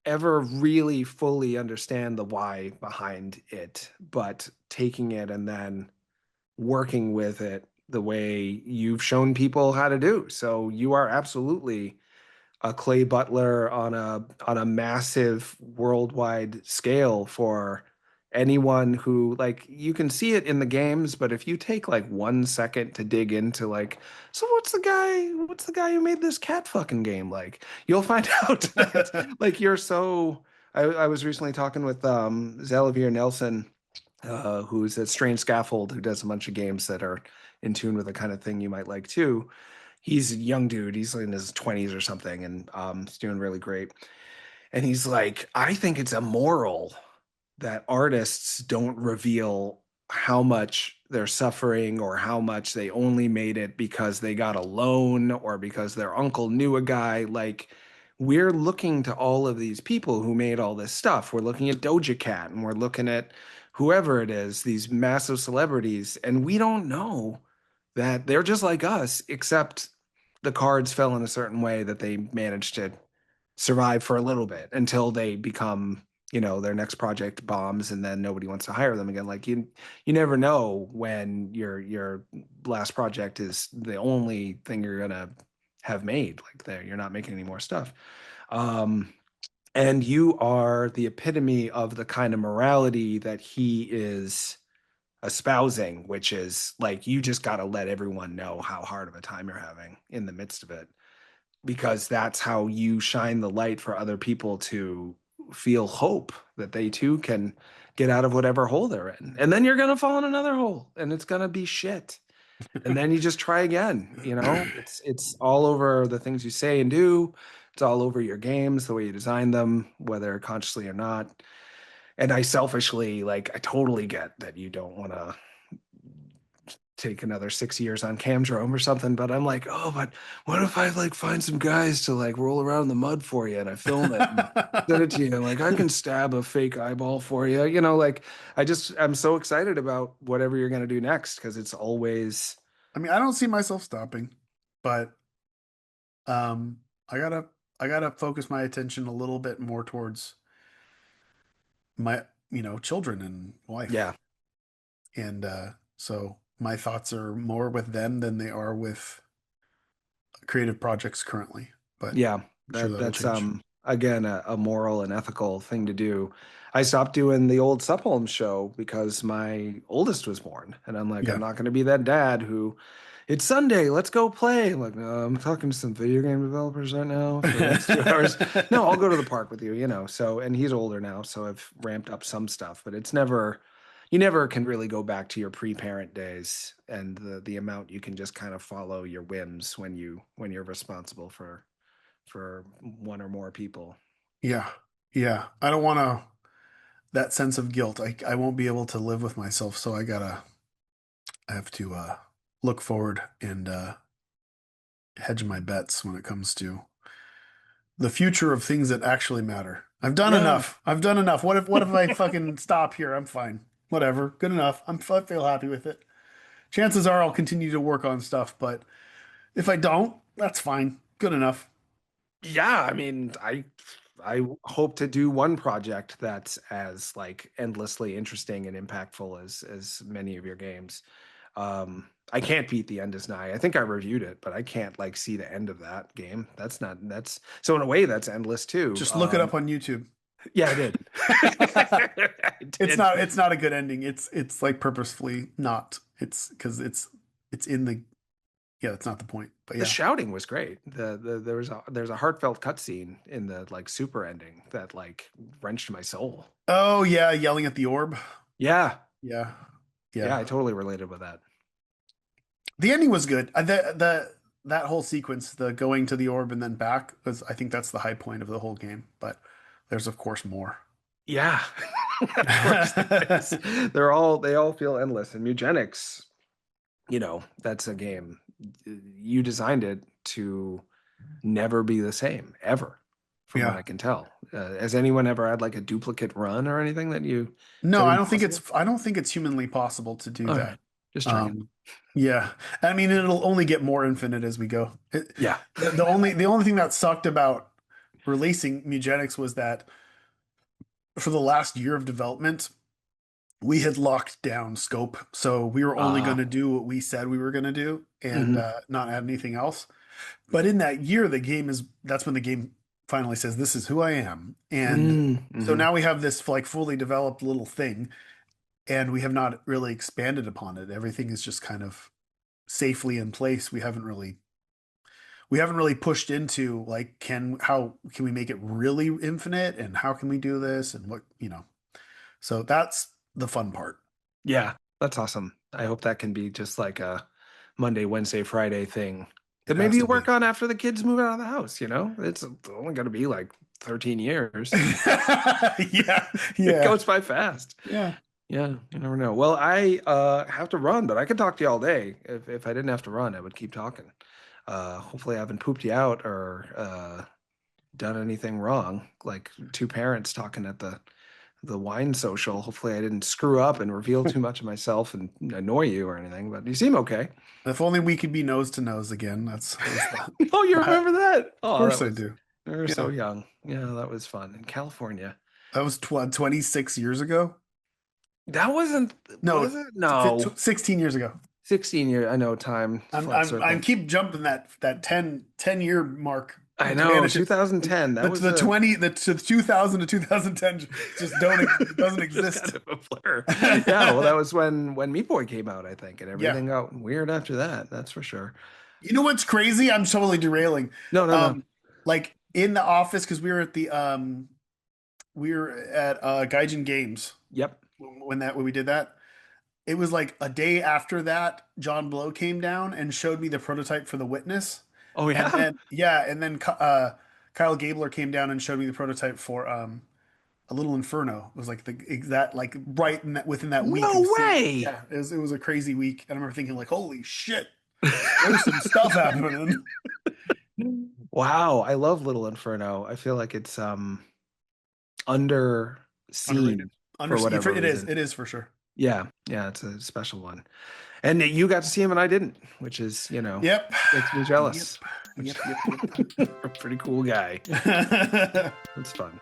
ever really fully understand the why behind it, but taking it and then working with it the way you've shown people how to do. So you are absolutely a Clay Butler on a massive worldwide scale for anyone who like you can see it in the games, but if you take like 1 second to dig into like, so what's the guy who made this cat fucking game like, you'll find out that like you're so I was recently talking with Xalavier Nelson, who's at Strange Scaffold, who does a bunch of games that are in tune with the kind of thing you might like too. He's a young dude. He's in his 20s or something, and he's doing really great. And he's like, I think it's immoral that artists don't reveal how much they're suffering or how much they only made it because they got a loan or because their uncle knew a guy. Like, we're looking to all of these people who made all this stuff. We're looking at Doja Cat and we're looking at whoever it is, these massive celebrities, and we don't know that they're just like us, except the cards fell in a certain way that they managed to survive for a little bit until they become, their next project bombs and then nobody wants to hire them again. Like you never know when your last project is the only thing you're gonna have made. Like there, you're not making any more stuff. Um, and you are the epitome of the kind of morality that he is espousing, which is like you just got to let everyone know how hard of a time you're having in the midst of it, because that's how you shine the light for other people to feel hope that they too can get out of whatever hole they're in. And then you're going to fall in another hole and it's going to be shit. And then you just try again, It's all over the things you say and do. It's all over your games, the way you design them, whether consciously or not. And I selfishly, like, I totally get that you don't want to take another 6 years on Camdrome or something. But I'm like, oh, but what if I like find some guys to like roll around in the mud for you and I film it and send it to you? And like I can stab a fake eyeball for you. Like I'm so excited about whatever you're gonna do next because it's always I mean, I don't see myself stopping, but um, I gotta I gotta focus my attention a little bit more towards my, children and wife. yeah, And so my thoughts are more with them than they are with creative projects currently. But yeah. I'm sure that'll That's change. again a moral and ethical thing to do. I stopped doing the old Supholm show because my oldest was born, and I'm like, I'm Yeah. not going to be that dad who it's Sunday, let's go play. I'm like, no, I'm talking to some video game developers right now for the next 2 hours. No, I'll go to the park with you. So, and he's older now, so I've ramped up some stuff, but you never can really go back to your pre-parent days and the amount you can just kind of follow your whims when you're responsible for one or more people. Yeah. Yeah. I don't want that sense of guilt. I won't be able to live with myself, so I have to look forward and hedge my bets when it comes to the future of things that actually matter. I've done Yeah. enough. I've done enough. What if I fucking stop here? I'm fine. Whatever. Good enough. I feel happy with it. Chances are I'll continue to work on stuff, but if I don't, that's fine. Good enough. Yeah, I mean, I hope to do one project that's as like endlessly interesting and impactful as many of your games. I can't beat The End is Nigh. I think I reviewed it, but I can't like see the end of that game. That's so in a way that's endless too. Just look it up on YouTube. Yeah, I did. I did. It's not a good ending. It's like purposefully not. It's because it's in the yeah, that's not the point. But The yeah. shouting was great. There's a heartfelt cutscene in the like super ending that like wrenched my soul. Oh yeah, yelling at the orb. Yeah, Yeah. yeah, Yeah. I totally related with that. The ending was good. The that whole sequence, the going to the orb and then back was I think that's the high point of the whole game, but there's of course more. Yeah, of course there is. They all feel endless. And Mewgenics, that's a game. You designed it to never be the same, ever, from what Yeah. I can tell. Has anyone ever had like a duplicate run or anything that you, is No, that even possible? I don't think it's humanly possible to do All that. right, just checking. Um, yeah. I mean, it'll only get more infinite as we go. Yeah. The only thing that sucked about releasing Mewgenics was that for the last year of development, we had locked down scope. So we were only going Uh, to do what we said we were going to do and mhm. not add anything else. But in that year, that's when the game finally says, this is who I am. And so Mm-hmm. now we have this like fully developed little thing and we have not really expanded upon it. Everything is just kind of safely in place. We haven't really pushed into like how can we make it really infinite and how can we do this and what. So that's the fun part. Yeah, that's awesome. I hope that can be just like a Monday, Wednesday, Friday thing that It maybe has you to work be. on after the kids move out of the house. It's only going to be like 13 years. Yeah, It yeah, goes by fast. yeah. Yeah, you never know. Well, I have to run, but I could talk to you all day. If I didn't have to run, I would keep talking. Hopefully I haven't pooped you out or done anything wrong, like two parents talking at the wine social. Hopefully I didn't screw up and reveal too much of myself and annoy you or anything, but you seem okay. If only we could be nose to nose again. Oh, you That, remember that? of Oh, course I do. we were so Yeah, young. Yeah, that was fun in California. that was 26 years ago. That wasn't, was No, it? No. 16 years ago. 16 years. I know time flat I'm circle. keep jumping that 10 year mark. I It's know, vanishing. 2010. That was The a 20 the to 2000 to 2010 just don't doesn't just exist. kind of a blur. Yeah, well, that was when Meat Boy came out, I think, and Yeah. everything got weird after that. That's for sure. You know what's crazy? I'm totally derailing. No, no, no. Um, like in the office because we were at Gaijin Games Yep. when we did that. It was like a day after that, John Blow came down and showed me the prototype for the Witness, Oh and yeah. then yeah, and then Kyle Gabler came down and showed me the prototype for A Little Inferno. It was like the exact like right in that within that week No of seeing. way. Yeah, it was a crazy week. I remember thinking like, holy shit, there's some stuff happening. Wow, I love Little Inferno. I feel like it's under Underrated. seen Under for whatever it is. reason. It is for sure. Yeah, yeah, it's a special one. And you got to see him and I didn't, which is, Yep. makes me Yep. jealous. Which Yep. a pretty cool guy. Yep. It's fun.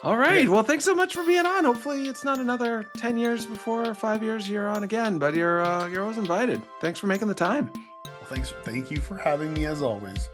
All right. Okay. Well, thanks so much for being on. Hopefully it's not another 10 years before 5 years you're on again, but you're always invited. Thanks for making the time. Well, thanks. Thank you for having me as always.